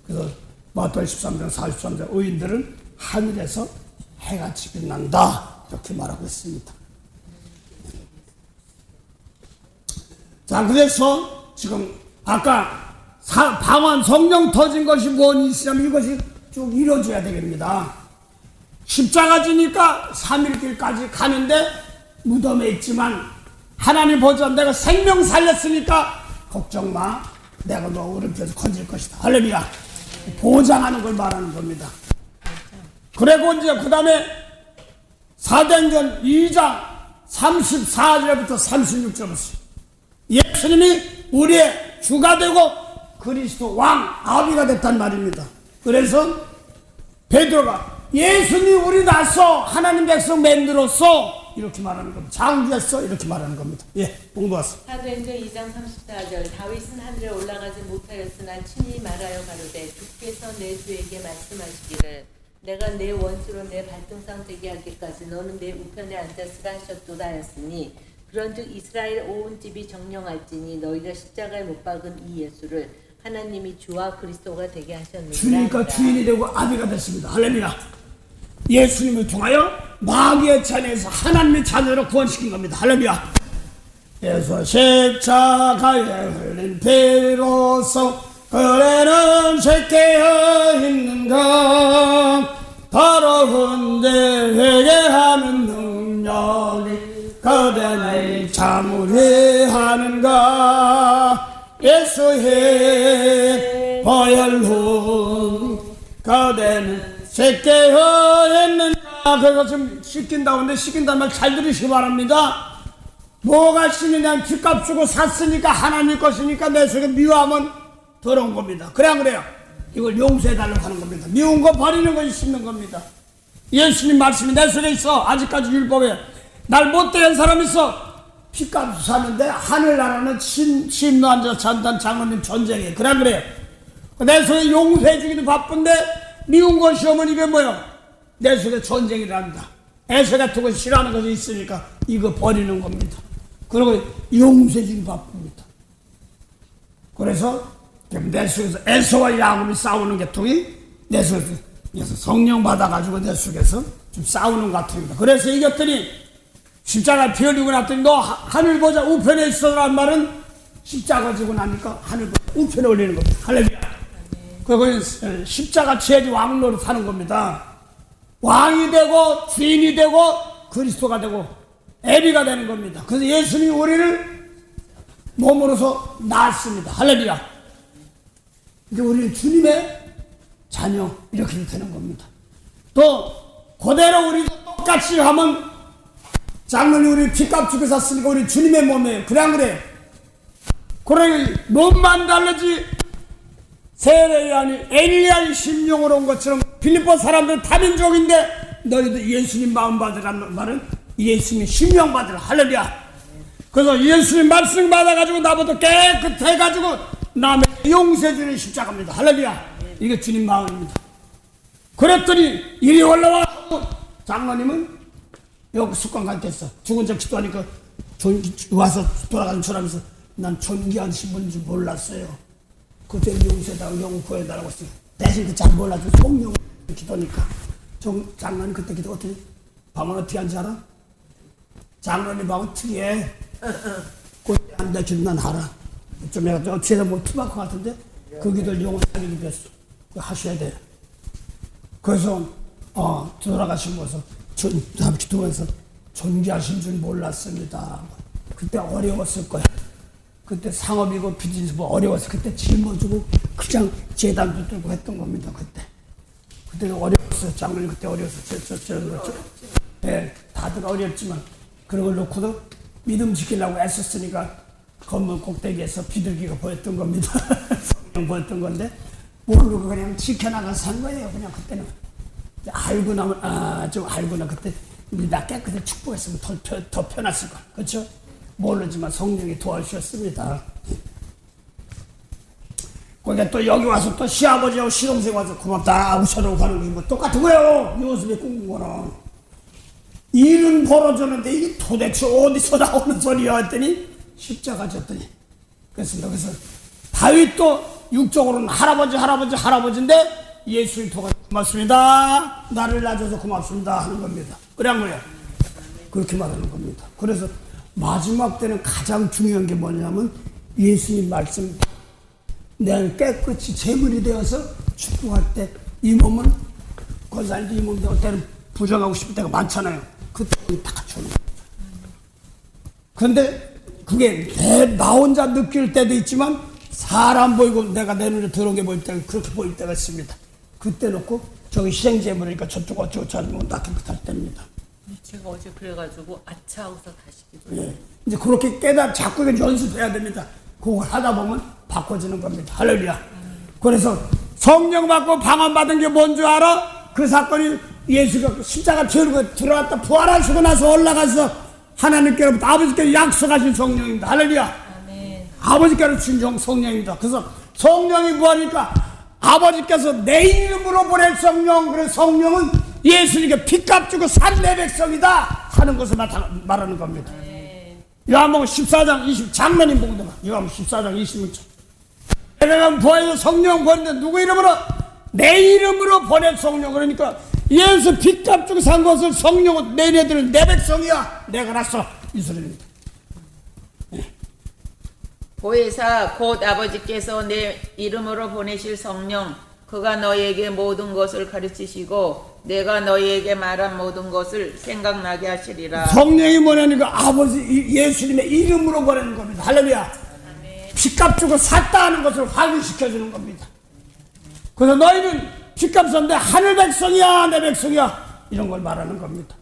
그래서 마태복음 13장 43절 의인들은 하늘에서 해같이 빛난다 이렇게 말하고 있습니다. 자, 그래서 지금 아까 방언 성령 터진 것이 뭔 있으냐면 이것이 쭉 이루어져야 되겠습니다. 십자가 지니까 3일길까지 가는데 무덤에 있지만 하나님 보자 내가 생명 살렸으니까 걱정 마. 내가 너 오른편에서 건질 것이다. 할렐루야. 보장하는 걸 말하는 겁니다. 그리고 이제 그 다음에 사도행전 2장 34절부터 36절부터 예수님이 우리의 주가 되고 그리스도 왕 아비가 됐단 말입니다. 그래서 베드로가 예수님 우리 낳았어 하나님 백성 만들었어 이렇게 말하는 겁니다. 장주했어 이렇게 말하는 겁니다. 예, 공부하세요. 사도행전 2장 34절 다윗은 하늘에 올라가지 못하였으나 친히 말하여 가로되 주께서 내 주에게 말씀하시기를 내가 내 원수로 내 발등상 되게 하기까지 너는 내 우편에 앉았으라 하셨도다 하였으니 그런즉 이스라엘 온 집이 정령할지니 너희가 십자가에 못 박은 이 예수를 하나님이 주와 그리스도가 되게 하셨느니라. 주니까 주인이 되고 아비가 됐습니다. 할렐루야. 예수님을 통하여 마귀의 자녀에서 하나님의 자녀로 구원시킨 겁니다. 할렐루야. 예수 십자가에 흘린 피로써 그대는 새끼어 있는가 더러운 데에게 하는 능력이 그대는 참으리 하는가 예수의 보혈로 그대는 새끼어 있는가. 그래서 지금 씻긴다고 하는데 씻긴다는 말 잘 들으시기 바랍니다. 뭐가 씻느냐면 빚값 주고 샀으니까 하나님 것이니까 내 속에 미워하면 더러운 겁니다. 그래 안 그래요? 이걸 용서해달라고 하는 겁니다. 미운 거 버리는 것이 씻는 겁니다. 예수님 말씀이 내 속에 있어. 아직까지 율법에 날 못되게 한 사람 있어. 피값 사는데 하늘나라는 심노한자 찬단 장로님 전쟁이에요. 그래. 내 속에 용서해주기도 바쁜데 미운 것이 오면 이게 뭐야? 내 속에 전쟁이란다. 애서 같은 거 싫어하는 것이 있으니까 이거 버리는 겁니다. 그리고 용서해주기 바쁩니다. 그래서 내 속에서 애서와 야곱이 싸우는 계통이 내 속에서 성령 받아가지고 내 속에서 좀 싸우는 것 같습니다. 그래서 이겼더니 십자가 피 흘리고 났더니 너 하늘 보자 우편에 있어라는 말은 십자가 지고 나니까 하늘 보자 우편에 올리는 겁니다. 할렐루야. 그리고 십자가 취해지 왕로로 사는 겁니다. 왕이 되고 주인이 되고 그리스도가 되고 애비가 되는 겁니다. 그래서 예수님이 우리를 몸으로서 낳았습니다. 할렐루야. 이제 우리는 주님의 자녀 이렇게 되는 겁니다. 또 그대로 우리도 똑같이 하면 장로님 우리 피값 주고 샀으니까 우리 주님의 몸이에요. 그래 안 그래? 그래 몸만 다르지 세례이 아니 엘리야의 심령으로 온 것처럼 빌립보 사람들은 다민족인데 너희도 예수님 마음 받으라는 말은 예수님 심령 받으라. 할렐루야. 그래서 예수님 말씀 받아가지고 나보다 깨끗해가지고 남의 용서해주는 십자가입니다. 할렐루야. 이게 주님 마음입니다. 그랬더니 이리 올라와 장로님은 여기 숙관 갈 때 있어. 죽은 적 기도하니까 와서 돌아가는 줄 알면서 난 존귀하신 분인 줄 몰랐어요. 그때 용서해달라고 영 구해달라고 했어요. 대신 그 잘 몰라도 성령 기도니까 장로님 그때 기도 어떻게 밤은 어떻게 한지 알아? 장로님 방은 특이해. 그때 안 되기는 난 알아. 좀 내가 어떻게든 뭐 투박한 것 같은데 그 기도를 영원하게 기도했어. 그거 하셔야 돼. 그래서 돌아가신 모습 기도하면서 존귀하신 줄 몰랐습니다. 그때 어려웠을 거야. 그때 상업이고 비즈니스 뭐 어려워서 그때 짊어지고 그냥 재단 붙들고 했던 겁니다. 그때 어려웠어요. 장로님 그때 어려웠어요. 예, 다들 어렵지만 그런 걸 놓고도 믿음 지키려고 애썼으니까 건물 꼭대기에서 비둘기가 보였던 겁니다. 성령 보였던 건데 모르고 그냥 지켜나가서 산 거예요. 그냥 그때는 알고 나면 좀 알고 나 그때 우리 나 깨끗이 축복했으면 더 편했을 거야. 그렇죠? 모르지만 성령이 도와주셨습니다. 거기가 또 여기 와서 또 시아버지하고 시동생 와서 고맙다 하고 저러고 가는 게 뭐 똑같은 거예요. 요셉이 꿈꾼 거랑. 일은 벌어졌는데 이게 도대체 어디서 나오는 소리야 했더니 십자가 졌더니 그렇습니다. 그래서 다윗도 육적으로는 할아버지인데 예수를 통해 고맙습니다. 나를 낳아줘서 고맙습니다 하는 겁니다. 그래 안 그래요? 그렇게 말하는 겁니다. 그래서 마지막 때는 가장 중요한 게 뭐냐면 예수님 말씀 내가 깨끗이 제물이 되어서 축복할 때 이 몸은 권사님도 이 몸도 어때는 부정하고 싶을 때가 많잖아요. 그때 다 주는 거죠. 그런데 그게 나 혼자 느낄 때도 있지만 사람 보이고 내가 내 눈에 들어온 게 보일 때가 그렇게 보일 때가 있습니다. 그때 놓고 저기 희생제물이니까 저쪽 어쩌고 찾으면 나 깨끗할 때입니다. 제가 어제 그래가지고 아차 하고서 다시 기도해요. 예. 이제 그렇게 자꾸 연습해야 됩니다. 그걸 하다 보면 바꿔지는 겁니다. 할렐루야. 그래서 성령 받고 방언받은 게 뭔 줄 알아? 그 사건이 예수가 십자가 들고 들어왔다 부활하시고 나서 올라가서 하나님께로부터 아버지께로 약속하신 성령입니다. 할렐루야. 아멘. 아버지께로 준 성령입니다. 그래서 성령이 뭐하니까 아버지께서 내 이름으로 보낼 성령. 그래서 성령은 예수님께 피값 주고 산 내 백성이다 하는 것을 말하는 겁니다. 요한복음 14장 20 장로님 보고 봐. 요한복음 14장 26절. 내가 부활해서 성령 보냈는데 누구 이름으로? 내 이름으로 보낸 성령. 그러니까 예수 피값 주고 산 것을 성령은 너희들은 내 백성이야. 내가 났어. 이 소리입니다. 보혜사 곧 아버지께서 내 이름으로 보내실 성령 그가 너희에게 모든 것을 가르치시고 내가 너희에게 말한 모든 것을 생각나게 하시리라. 성령이 뭐냐니까 아버지 예수님의 이름으로 보내는 겁니다. 할렐루야. 피값 주고 샀다 하는 것을 확인시켜주는 겁니다. 그래서 너희는 피값 샀는데 하늘 백성이야 내 백성이야 이런 걸 말하는 겁니다.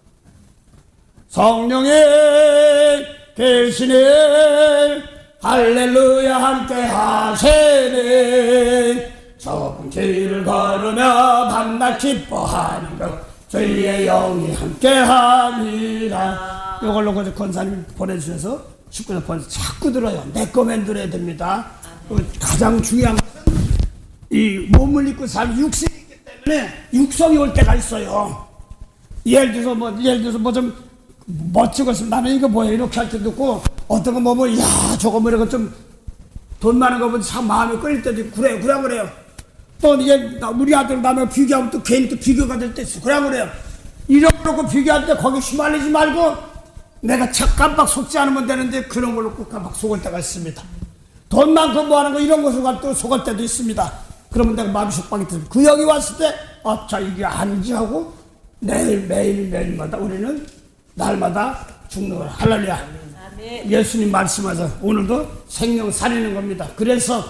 성령의 계시네 할렐루야 함께 하시네 좁은 길을 걸으며 밤낮 기뻐하는 것 주의 영이 함께 하니라. 이걸로 권사님 보내주셔서 19절 벌써 자꾸 들어요. 내 거면 들어야 됩니다. 가장 중요한 것은 이 몸을 입고 살 육신이 있기 때문에 육성이 올 때가 있어요. 예를 들어서 뭐 좀 멋지고 있으면 나는 이거 뭐야 이렇게 할 때도 있고, 어떤 거 보면 야 저거 뭐 이런 거 좀 돈 많은 거 보면 참 마음이 끌릴 때도 있고 그래요. 또 이제 우리 아들 남의 비교하면 또 괜히 또 비교가 될 때 있어. 그래요. 이렇게 비교할 때 거기 휘말리지 말고 내가 깜빡 속지 않으면 되는데 그런 걸로 꼭 깜빡 속을 때가 있습니다. 돈 많고 뭐 하는 거 이런 것을 또 속을 때도 있습니다. 그러면 내가 마음이 속박이 들어요. 그 여기 왔을 때 자 이게 아니지 하고 매일마다 우리는 날마다 죽는 거야. 할렐루야. 예수님 말씀하셔. 오늘도 생명 살리는 겁니다. 그래서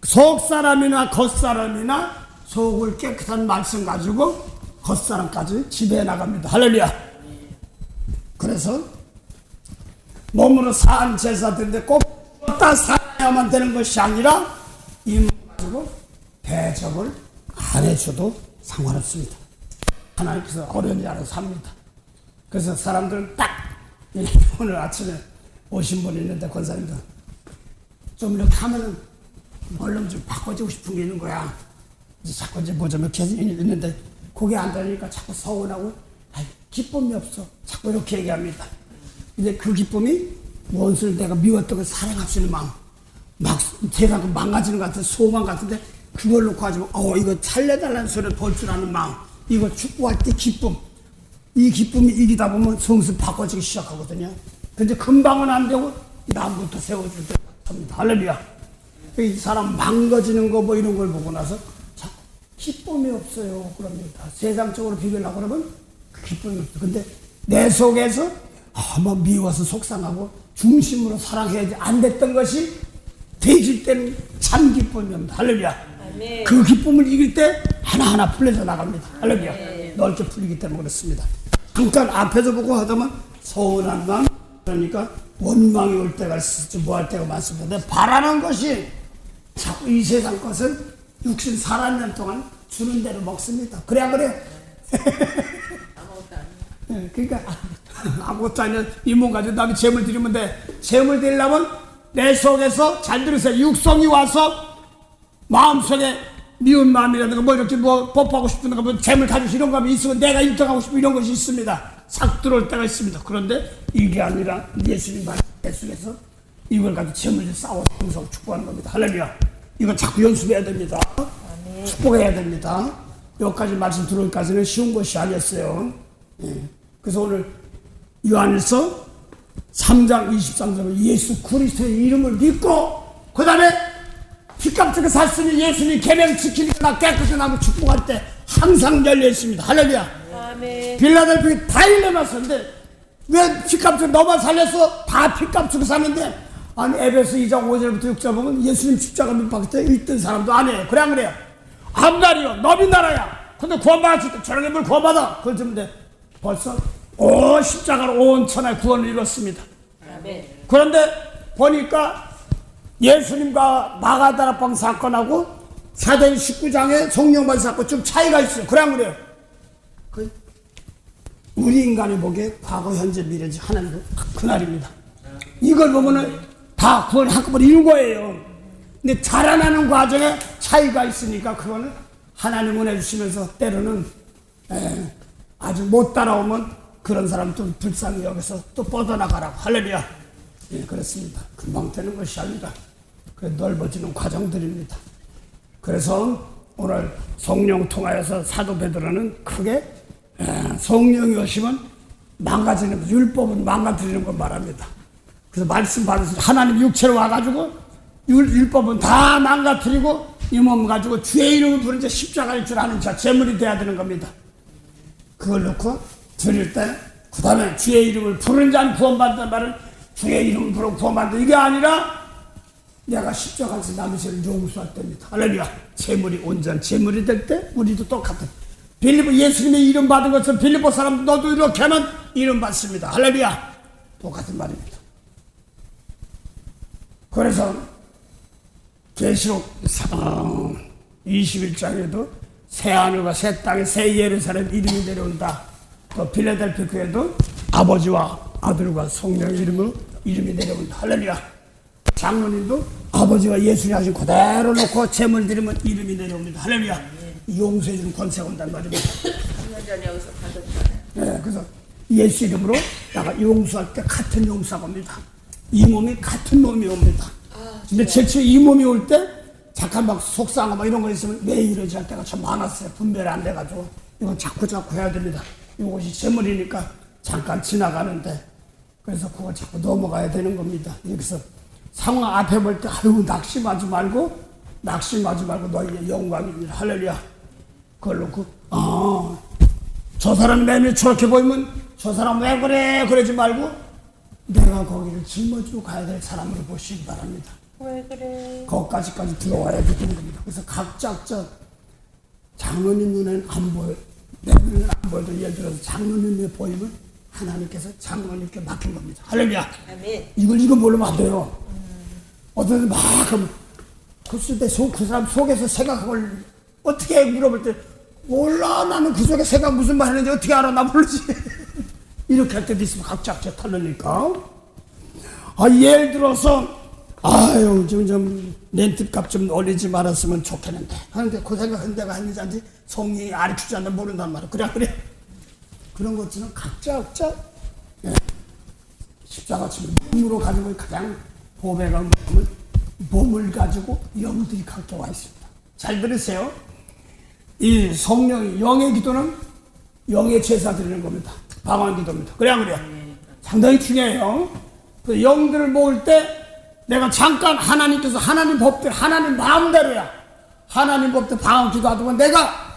속사람이나 겉사람이나 속을 깨끗한 말씀 가지고 겉사람까지 지배해 나갑니다. 할렐루야. 그래서 몸으로 산 제사들인데 꼭 다 살아야만 되는 것이 아니라 이 몸 가지고 대접을 안 해줘도 상관없습니다. 하나님께서 어려운 자로 삽니다. 그래서 사람들은 딱 오늘 아침에 오신 분이 있는데 권사님도 좀 이렇게 하면은 얼른 좀 바꿔주고 싶은 게 있는 거야. 이제 자꾸 이제 뭐 좀 이렇게 있는데 거기 앉아니까 자꾸 서운하고 기쁨이 없어. 자꾸 이렇게 얘기합니다. 근데 그 기쁨이 원수를 내가 미웠던 걸 사랑할 수 있는 마음, 막 세상 망가지는 것 같은 소망 같은데 그걸 놓고 하지만 이거 살려달라는 소리를 볼 줄 아는 마음, 이거 축구할 때 기쁨, 이 기쁨이 이기다 보면 성수 바꿔지기 시작하거든요. 근데 금방은 안 되고 남부터 세워줄 때 합니다. 할렐루야. 이 사람 망가지는 거 뭐 이런 걸 보고 나서 자꾸 기쁨이 없어요. 그럽니다. 세상적으로 비교하려고 그러면 그 기쁨이 없어. 근데 내 속에서 뭐 미워서 속상하고 중심으로 사랑해야지 안 됐던 것이 되질 때는 참 기쁨입니다. 할렐루야. 아멘. 그 기쁨을 이길 때 하나하나 풀려져 나갑니다. 할렐루야. 아멘. 넓게 풀리기 때문에 그렇습니다. 잠깐 앞에서 보고 하다만 서운한 마음, 그러니까 원망이 올 때가 있을지 뭐 할 때가 많습니다. 근데 바라는 것이 자꾸 이 세상 것을 육신 살았는 동안 주는 대로 먹습니다. 그래 안 그래? 아무것도 아니야. 네, 그러니까 아무것도 아니야. 이 몸 가지고 남이 재물 드리면 돼. 재물 드리려면 내 속에서 잘 들으세요. 육성이 와서 마음속에 미운 마음이라든가 뭐 이렇게 뭐 뽀뽀하고 싶은 거 뭐 재물 가지고 이런 거 하면 있으면 내가 1등하고 싶은 이런 것이 있습니다. 싹 들어올 때가 있습니다. 그런데 이게 아니라 예수님 말씀 속에서 이걸 가지고 재물을 싸워 항상 축복하는 겁니다. 할렐루야. 이거 자꾸 연습해야 됩니다. 아멘. 축복해야 됩니다. 여기까지 말씀 들어오기까지는 쉬운 것이 아니었어요. 그래서 오늘 요한일서 3장 23절에 예수 그리스도의 이름을 믿고 그 다음에 피값주게 살 수 있는 예수님 계명 지키니까 깨끗이 나무 축복할 때 항상 열려 있습니다. 할렐루야. 아멘. 빌라델피아 다 일러놨었는데 왜 피값주게 너만 살렸어? 다 피값주게 사는데 아니 에베소 2장 5절부터 6절 보면 예수님 십자가 못 박을 때 있던 사람도 아니에요. 그래 안 그래요? 암날이요 너비 나라야. 근데 구원받았을 때 저녁에 뭘 구원받아? 그걸 주면 벌써 십자가로 온 천하의 구원을 이뤘습니다. 아멘. 그런데 보니까 예수님과 마가다락방 사건하고 사도행 19장의 성령받은 사건 좀 차이가 있어요. 그래 안 그래요? 우리 인간이 보기에 과거 현재 미래지 하나님 그날입니다. 이걸 보면은 다 구원 한꺼번에 이룬 거예요. 근데 자라나는 과정에 차이가 있으니까 그거는 하나님 은혜 주시면서 때로는 아주 못 따라오면 그런 사람 좀 불쌍히 여기서 또 뻗어나가라고. 할렐루야. 예, 그렇습니다. 금방 되는 것이 아니라 넓어지는 과정들입니다. 그래서 오늘 성령 통하여서 사도 베드로는 크게 성령이 오시면 망가지는 율법은 망가뜨리는 걸 말합니다. 그래서 말씀 받으셔서 하나님 육체로 와가지고 율법은 다 망가뜨리고 이 몸 가지고 주의 이름을 부른 자 십자가일 줄 아는 자 제물이 돼야 되는 겁니다. 그걸 놓고 드릴 때 그 다음에 주의 이름을 부른 자는 구원받는다는 말은 주의 이름을 부르고 구원받는다 이게 아니라 내가 십자가에서 남의 죄를 용서할 때입니다. 할렐루야. 제물이 온전 제물이 될 때 우리도 똑같은 빌립보 예수님의 이름 받은 것은 빌립보 사람 너도 이렇게 하면 이름 받습니다. 할렐루야. 똑같은 말입니다. 그래서 계시록 21장에도 새 하늘과 새 땅에 새 예루살렘 이름이 내려온다. 또 필라델피아 교회도 아버지와 아들과 성령의 이름으로 이름이 내려옵니다. 할렐루야. 장로님도 아버지가 예수님 하신 그대로 놓고 제물 드리면 이름이 내려옵니다. 할렐루야. 용서해주는 권세가 온단 말입니다. 3년 전에 여기서 받았잖아요. 네, 그래서 예수 이름으로 내가 용서할 때 같은 용서가 옵니다. 이 몸이 같은 몸이 옵니다. 근데 제치 이 몸이 올 때 잠깐 막 속상하고 막 이런 거 있으면 왜 이러지 할 때가 참 많았어요. 분별이 안 돼가지고 이건 자꾸 해야 됩니다. 이것이 제물이니까 잠깐 지나가는데 그래서 그걸 자꾸 넘어가야 되는 겁니다. 여기서 상황 앞에 볼 때 아유 낙심하지 말고 너희의 영광입니다. 할렐루야. 그걸 놓고 저 사람 내면 저렇게 보이면 저 사람 왜 그래 그러지 말고 내가 거기를 짊어지고 가야 될 사람으로 보시기 바랍니다. 왜 그래? 거기까지 들어와야 되는 겁니다. 그래서 각자 장로님 눈에는 안 보여. 내 눈에는 안 보여도 예를 들어서 장로님 눈에 보이면 하나님께서 장로님께 맡긴 겁니다. 할렐루야. 아멘. 이거 모르면 안 돼요. 어떤 막 글쎄 그 사람 속에서 생각을 어떻게 물어볼 때 몰라 나는 그 속에 생각 무슨 말 하는지 어떻게 알아 나 모르지. 이렇게 할 때도 있으면 각자 탈르니까. 예를 들어서 아유 좀 렌트값 좀 올리지 말았으면 좋겠는데 하는데 그 생각은 내가 했는지 안지 성령이 가르치지 않는 모른단 말이야. 그래 그런 것처럼 각자 십자가 지금 몸으로 가지고 가장 보배가 뭐냐면 몸을 가지고 영들이 각자 와 있습니다. 잘 들으세요. 이 성령이 영의 기도는 영의 제사 드리는 겁니다. 방언 기도입니다. 그래요. 상당히 중요해요. 그 영들을 모을 때 내가 잠깐 하나님께서 하나님 법대로 하나님 마음대로야. 하나님 법대로 방언 기도하더만 내가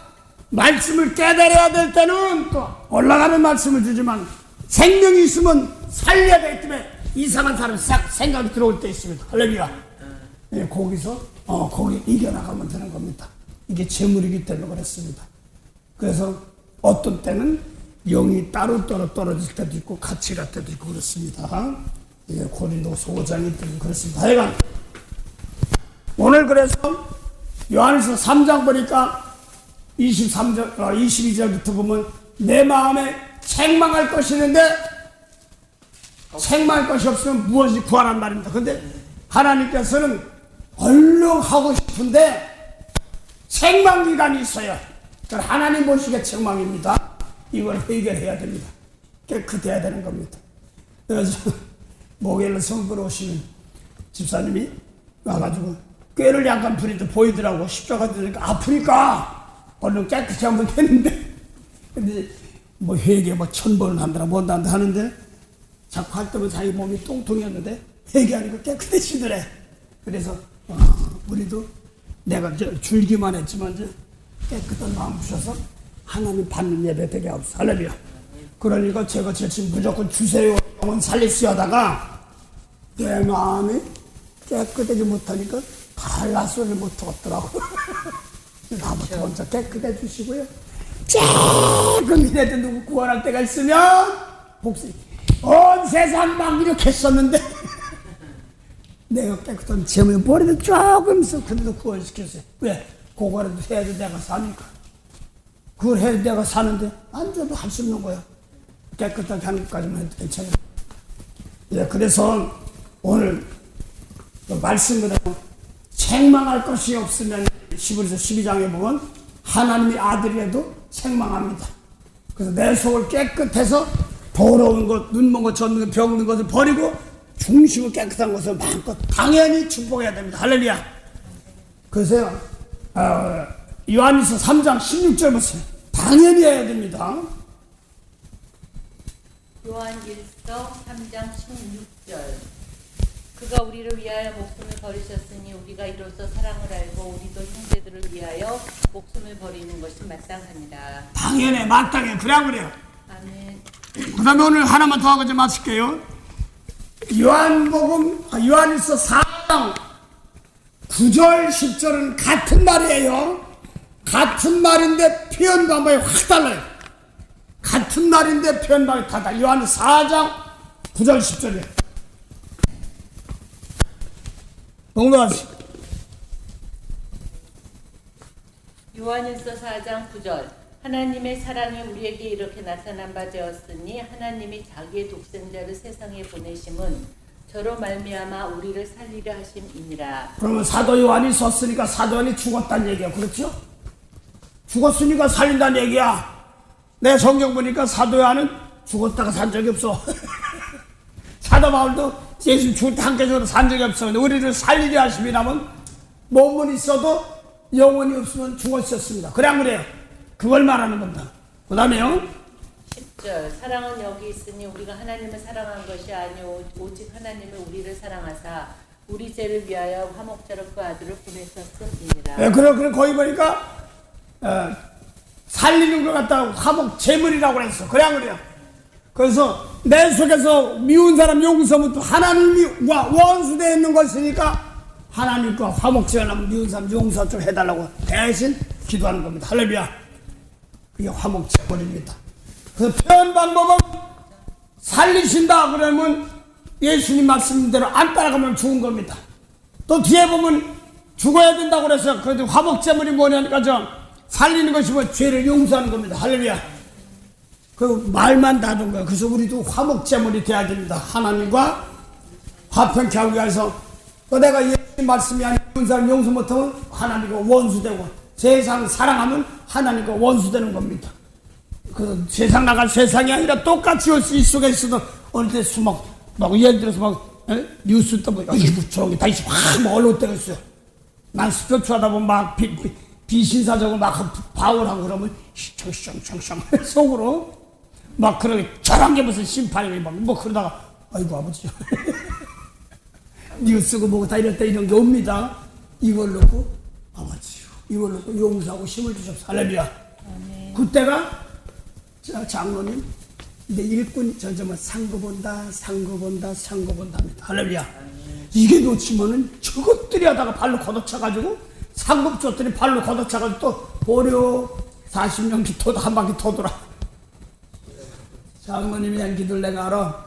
말씀을 깨달아야 될 때는 또 올라가는 말씀을 주지만 생명이 있으면 살려야 되기 때문에 이상한 사람 싹 생각이 들어올 때 있습니다. 할렐루야. 거기서 거기 이겨나가면 되는 겁니다. 이게 재물이기 때문에 그렇습니다. 그래서 어떤 때는 영이 따로 떨어질 때도 있고 같이 갈 때도 있고 그렇습니다. 고린도서 5장이 때문에 그렇습니다. 하여간 오늘 그래서 요한일서 3장 보니까 22절부터 보면 내 마음에 책망할 것이 있는데 책망할 것이 없으면 무엇이 구하란 말입니다. 근데 하나님께서는 얼른 하고 싶은데 책망 기간이 있어요. 하나님 보시기에 책망입니다. 이걸 해결해야 됩니다. 깨끗해야 되는 겁니다. 그래서 목요일날 성부로 오시는 집사님이 와가지고 꾀를 약간 부리도 보이더라고. 십자가 들으니까 아프니까 얼른 깨끗이 하면 되는데 근데 뭐 회개 뭐 1000번을 한다라 뭔다 한다 하는데 자꾸 할 때면 자기 몸이 똥통이었는데 회개하니까 깨끗해지더래. 그래서 우리도 내가 줄기만 했지만 깨끗한 마음 주셔서 하나님 받는 예배 되게 하옵소서. 할렐루야. 그러니까 제가 지금 무조건 주세요 영혼 살리시 하다가 내 마음이 깨끗하지 못하니까 갈라소리를 못 들었더라고. 나부터 먼저 깨끗해 주시고요. 조금이라도 누구 구원할 때가 있으면 복수. 온 세상 막 이렇게 했었는데 내가 깨끗한 재물을 버리도 조금 있어. 근데도 구원시켰어요. 왜? 그거라도 해야지 내가 사니까. 그걸 해야 내가 사는데 안 돼도 할 수 없는 거야. 깨끗하게 하는 것까지만 해도 괜찮아요. 그래서 오늘 말씀으로 책망할 것이 없으면 히브리서 12장에 보면 하나님의 아들이라도 책망합니다. 그래서 내 속을 깨끗해서 더러운 것, 눈먼 것, 젖는 것, 병든 것을 버리고 중심을 깨끗한 것을 마음껏 당연히 축복해야 됩니다. 할렐루야. 그래서 요한일서 3장 16절 보세요. 당연히 해야 됩니다. 요한일서 3장 16절 그가 우리를 위하여 목숨을 버리셨으니 우리가 이로써 사랑을 알고 우리도 형제들을 위하여 목숨을 버리는 것이 마땅합니다. 당연해, 마땅해. 그래요. 아멘. 그 다음에 오늘 하나만 더 하고 좀 마칠게요. 요한일서 4장 9절 10절은 같은 말이에요. 같은 말인데 표현 방법이 확 달라요. 같은 말인데 표현 방법이 다 달라요. 요한일서 4장 9절 10절이에요. 동동하시. 요한일서 4장 9절 하나님의 사랑이 우리에게 이렇게 나타난 바 되었으니 하나님이 자기의 독생자를 세상에 보내심은 저로 말미암아 우리를 살리려 하심이니라. 그러면 사도 요한이 썼으니까 사도 요한이 죽었다는 얘기야. 그렇죠? 죽었으니까 살린다는 얘기야. 내 성경 보니까 사도 요한은 죽었다가 산 적이 없어. 사도 바울도 예수 죽을 때 함께 죽어도 산 적이 없어. 근데 우리를 살리려 하심이라면 몸은 있어도 영혼이 없으면 죽었었습니다. 그래 안 그래요? 그걸 말하는 겁니다. 그 다음에요. 10절 사랑은 여기 있으니 우리가 하나님을 사랑한 것이 아니오 오직 하나님을 우리를 사랑하사 우리 죄를 위하여 화목제로 그 아들을 보내셨음이니라. 그래 거기 보니까 살리는 것 같다고 화목 제물이라고 그랬어. 그래 안 그래요? 그래서 내 속에서 미운 사람 용서부터 하나님과 원수되어 있는 것이니까 하나님과 화목제하려면 미운 사람 용서 좀 해달라고 대신 기도하는 겁니다. 할렐루야. 그게 화목제물입니다. 그래서 표현 방법은 살리신다 그러면 예수님 말씀대로 안 따라가면 죽은 겁니다. 또 뒤에 보면 죽어야 된다고 그래서 그 화목제물이 뭐냐니까 좀 살리는 것이 뭐 죄를 용서하는 겁니다. 할렐루야. 그 말만 다른 거예요. 그래서 우리도 화목제물이 돼야 됩니다. 하나님과 화평케 하기 위해서 내가 예수님 말씀이 아닌 사람 용서 못하면 하나님과 원수되고 세상 사랑하면 하나님과 원수되는 겁니다. 그 세상 나갈 세상이 아니라 똑같이 이 속에 있어도 어느 때 수막 예를 들어서 뉴스 떠보고 이거 저런 게 다 있어 막 얼룩대겠어요. 난 스포츠 하다 보면 막 비신사적으로 막 바울하고 그러면 시청시청 속으로 막 그러게 저런 게 무슨 심판이 뭐 그러다가 아이고 아버지 뉴스고 뭐고 다 이럴 때 이런 게 옵니다. 이걸 놓고 아버지 이걸 놓고 용서하고 힘을 주셔서 할렐루야. 그때가 장로님 이제 일꾼 저저뭐 상고 본다 합니다. 할렐루야. 이게 놓치면은 저것들이 하다가 발로 걷어차가지고 상급 줬더니 발로 걷어차가지고 또 보려 40년 기도도 한 바퀴 더 돌아. 장로님이 한 기도를 내가 알아.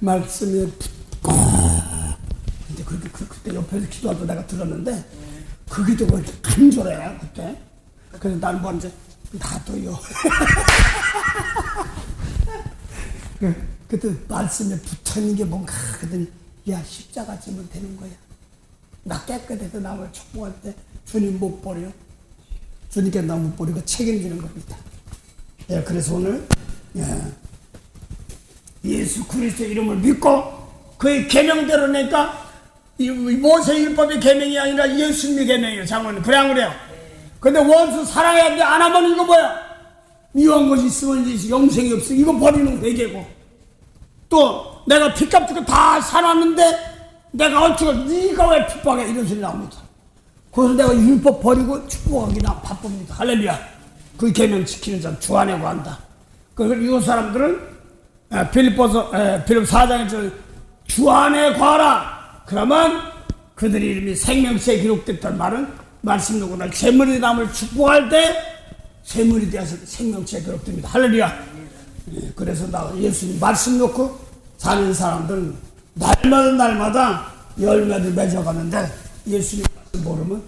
말씀에 붙고 근데 그때 옆에서 기도하도 내가 들었는데 그 기도가 이렇게 간절해 그때. 그래서 나는 먼저 나도요. 그때 말씀에 붙어있는 게 뭔가 그랬더니 야 십자가 지면 되는 거야. 나 깨끗해서 남을 축복할 때 주님 못 버려. 주님께 나 못 버리고 책임지는 겁니다. 예, 그래서 오늘 예수 그리스도 이름을 믿고 그의 계명대로 내니까 모세 율법의 계명이 아니라 예수님의 계명이에요. 장모님 그래 안 그래요? 근데 원수 사랑해야 돼. 안 하면 이거 뭐야? 미워한 것이 있으면 이제 영생이 없어. 이거 버리는 회개고. 또 내가 핏값 주고 다 살았는데 내가 어쩌고 네가 왜 핍박해 이런 소리 나옵니다. 그래서 내가 율법 버리고 축복하기 나 바쁩니다. 할렐루야. 그 계명 지키는 자는 주 안에 거한다. 그리고 이 사람들은 필립 4장에 주 안에 거하라. 그러면 그들의 이름이 생명체에 기록됐다는 말은 말씀 놓고 날 재물이 남을 축복할 때 재물이 되어서 생명체에 기록됩니다. 할렐루야. 그래서 나 예수님 말씀 놓고 사는 사람들은 날마다 열매를 맺어가는데 예수님 말씀 모르면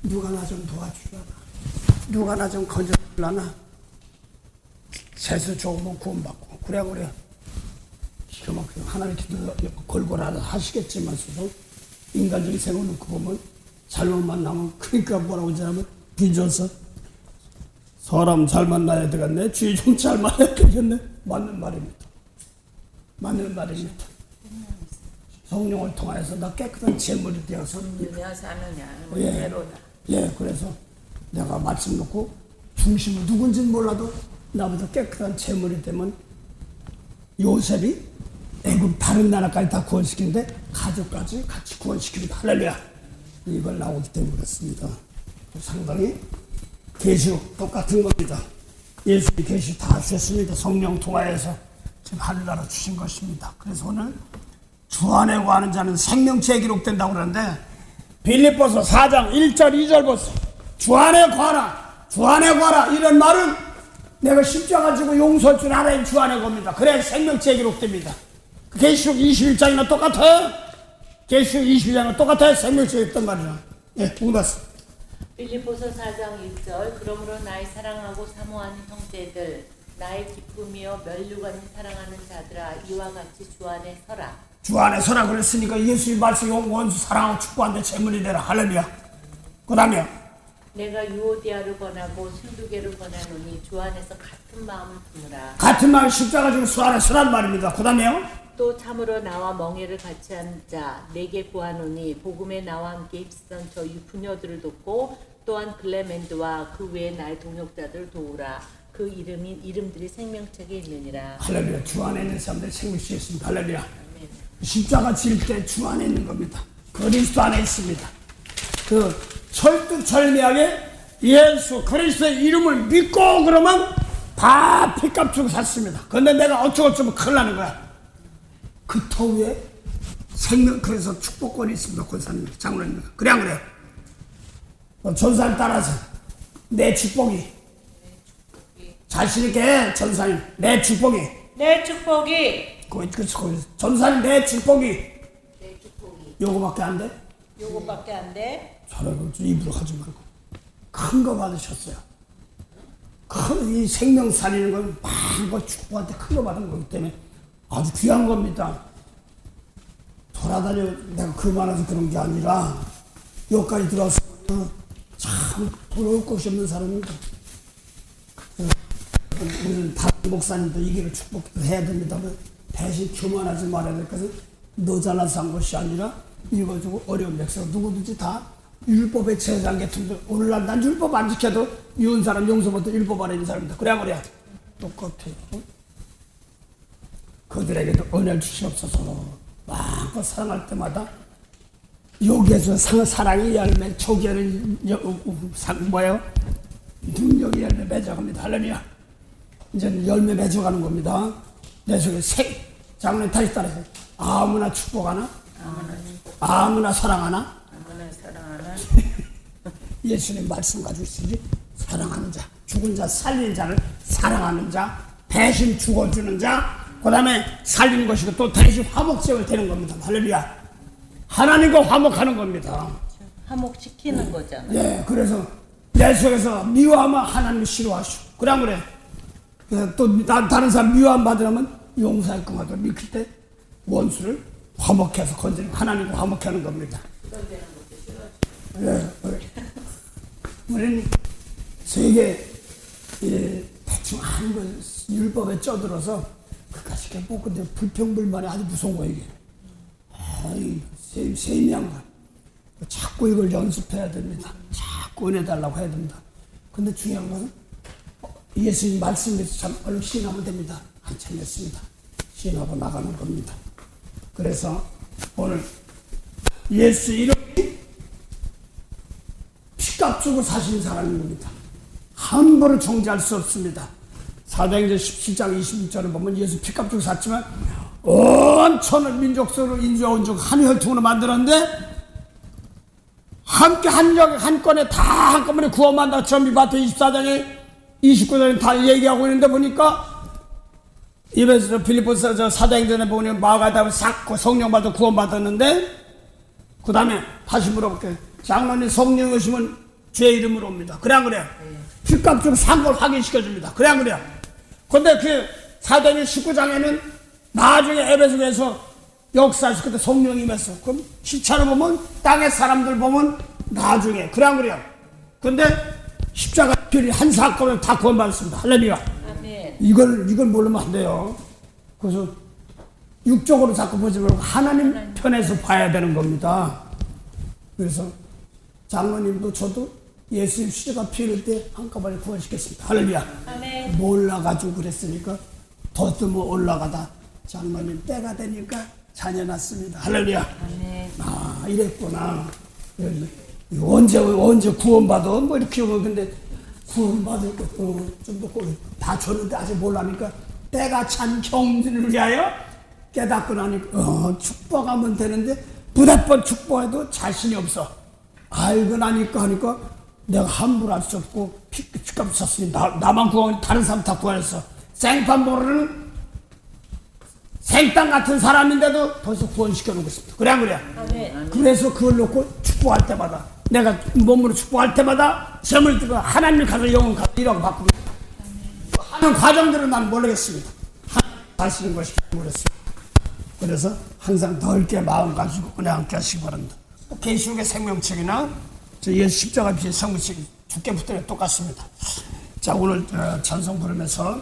누가 나 좀 도와주려나, 누가 나 좀 건져주려나, 세수 좋으면 구원받고 그래 그만큼 하나님 기도 골고루 하시겠지만서도 인간적인 생각을 놓고 보면 잘못만 나면 그러니까 뭐라고 하냐면 빚어서 사람 잘 만나야 되겠네, 주의 좀 잘 만나야 되겠네. 맞는 말입니다. 성령을 통하여서 나 깨끗한 재물이 되어서 그래서 내가 말씀 놓고 중심을 누군지는 몰라도 나보다 깨끗한 재물이 되면 요셉이 애굽 다른 나라까지 다 구원시키는데 가족까지 같이 구원시킵니다. 할렐루야. 이걸 나오기 때문에 그렇습니다. 상당히 계시록 똑같은 겁니다. 예수님 계시 다 주셨습니다. 성령 통하여서 지금 하늘나라 주신 것입니다. 그래서 오늘 주 안에 거하는 자는 생명체에 기록된다고 그러는데 빌립보서 4장 1절 2절 보세요. 주 안에 거하라, 주 안에 거하라 이런 말은 내가 십자가 지고 용서할 줄 알아야 주 안에 겁니다. 그래야 생명체에 기록됩니다. 계시록 21장이나 똑같아요. 계시록 22장이나 똑같아요. 생명체에 있단 말이야. 공부했어. 빌립보서 4장 1절 그러므로 나의 사랑하고 사모하는 형제들 나의 기쁨이요 면류관이 사랑하는 자들아 이와 같이 주 안에 서라. 주 안에 서라 그랬으니까 예수의 말씀 원수 사랑하고 축복한데 재물이 되라. 할렐루야. 그 다음에 내가 유오디아를 권하고 순두개를 권하노니 주 안에서 같은 마음을 품으라. 같은 마음 십자가 지고 주 안에 서란 말입니다. 그 다음에요. 또 참으로 나와 멍에를 같이 한 자 내게 구하노니 복음에 나와 함께 입시던 저희 부녀들을 돕고 또한 글레멘드와 그 외에 나의 동역자들을 도우라. 그 이름들이 생명책에 있느니라. 할렐루야. 주 안에 있는 사람들이 생명수 있습니다. 할렐루야. 십자가 질 때 주 안에 있는 겁니다. 그리스도 안에 있습니다. 그 철두철미하게 예수 그리스도의 이름을 믿고 그러면 다 피값 주고 샀습니다. 그런데 내가 어쩌고저쩌고 큰일 나는 거야. 그 터 위에 생명, 그래서 축복권이 있습니다. 권사님, 장로님. 그래 안 그래요? 전사님 따라서 내 축복이 자신있게 전사님 내 축복이 내 축복이 전사님 내 축복이 요거밖에 안 돼? 요거밖에 안 돼. 저라고 입으로 하지 말고 큰 거 받으셨어요. 큰 이 생명 살리는 건 많은 축복한테 큰 거 받은 거기 때문에 아주 귀한 겁니다. 돌아다녀 내가 그 많아서 그런 게 아니라 여기까지 들어와서 참 돌아올 곳이 없는 사람입니다. 우리는 다른 목사님도 이 길을 축복해야 됩니다. 대신 교만하지 말아야 될 것은 너 잘나서 한 것이 아니라 읽어주고 어려운 백성 누구든지 다 율법의 제사장 같은데 오늘날 난 율법 안 지켜도 미운 사람 용서부터 율법 안에 있는 사람입니다. 그래야 말이야. 똑같아요. 그들에게도 은혜를 주시옵소서. 마음껏 사랑할 때마다 여기에서 사랑의 열매 초기에는 뭐예요? 능력의 열매 맺어갑니다. 할렐루야. 이제 열매 맺어가는 겁니다. 내 속에 장로님 다시 따라서 아무나 축복하나? 아무나 사랑하나? 아무나 사랑하나? 예수님 말씀 가지고 있으니 사랑하는 자, 죽은 자, 살린 자를 사랑하는 자, 대신 죽어주는 자, 그 다음에 살리는 것이고 또 대신 화목제를 되는 겁니다. 할렐루야. 하나님과 화목하는 겁니다. 화목시키는 거잖아. 예, 그래서 내 속에서 미워하면 하나님이 싫어하시고, 그래 안 그래? 그래서 또 다른 사람 미워함 받으려면 용서할 것마다 믿을 때 원수를 화목해서 건드리고 하나님과 화목하는 겁니다. 예, 우리는 세계 대충 하는 거 율법에 쪄들어서 그까지 못 근데 불평불만이 아주 무서운 거예요 이게. 세미한 거. 자꾸 이걸 연습해야 됩니다. 자꾸 은혜달라고 해야 됩니다. 근데 중요한 것은 예수님 말씀에서 참 얼른 시인하면 됩니다. 한참 됐습니다. 시인하고 나가는 겁니다. 그래서 오늘 예수 이름이 피값 주고 사신 사람인 겁니다. 함부로 정죄할 수 없습니다. 사도행전 17장 26절을 보면 예수 피값 주고 샀지만 온 천을 민족수로 인주와 온족 한 혈통으로 만들었는데 함께 한 건에 다 한꺼번에 구원받는다. 처음 마태 24장에 29절에 다 얘기하고 있는데 보니까 입에서 빌립보서 사도행전에 보면 마가다고 싹 성령 받아 구원받았는데 그 다음에 다시 물어볼게요. 장로님 성령 오시면 죄 이름으로 옵니다. 그래 안 그래요? 피값 주고 산 걸 확인시켜줍니다. 그래 안 그래요? 근데 그 사도행전 19장에는 나중에 에베소에서 역사했을 때 성령이 임했어. 그럼 시차로 보면 땅의 사람들 보면 나중에 그래 안 그래요? 근데 십자가 필이 한 사건을 다 구원받았습니다. 할렐루야. 아멘. 이걸 모르면 안 돼요. 그래서 육적으로 자꾸 보지 말고 하나님 편에서 봐야 되는 겁니다. 그래서 장로님도 저도 예수님 십자가 피 흘릴 때 한꺼번에 구원시켰습니다. 할렐루야. 아멘. 몰라가지고 그랬으니까 더듬어 올라가다 장로님 때가 되니까 자녀 낳습니다. 할렐루야. 아멘. 아 이랬구나. 언제 구원받아? 뭐 이렇게 오면 근데 구원받을 것도 좀더 줬는데 아직 몰라니까 때가 찬 경주를 위하여 깨닫고 나니까 축복하면 되는데 부대번 축복해도 자신이 없어. 알고 나니까 하니까 내가 함부로 할 수 없고 피값 샀으니 나만 구원 다른 사람 다 구원했어. 생판 모르는 생땅 같은 사람인데도 벌써 구원시켜놓고 있습니다. 그래 안 그래? 아멘. 그래서 그걸 놓고 축복할 때마다 내가 몸으로 축복할 때마다 점을 들고 하나님 가서 영혼 가서 이라고 바꿉니다. 과정들은 난 모르겠습니다. 하시는 것이 모르겠습니다. 그래서 항상 넓게 마음 가지고 은혜 함께 하시기 바랍니다. 계시록의 생명책이나 예수 십자가 빛의 성문책 두께 붙들어 똑같습니다. 자, 오늘 찬송 부르면서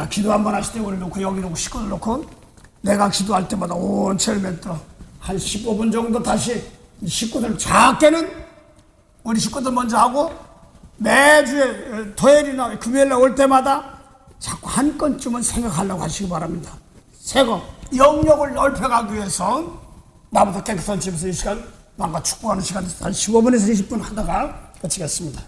기도 한번 하실 때 우리 놓고 여기 놓고 식구들 놓고 내가 기도할 때마다 온 체험에 한 15분 정도 다시 식구들 작게는 우리 식구들 먼저 하고 매주에 토요일이나 금요일날 올 때마다 자꾸 한 건쯤은 생각하려고 하시기 바랍니다. 새거 영역을 넓혀가기 위해서 나보다 깨끗한 집에서 이 시간 남과 축복하는 시간 한 15분에서 20분 하다가 마치겠습니다.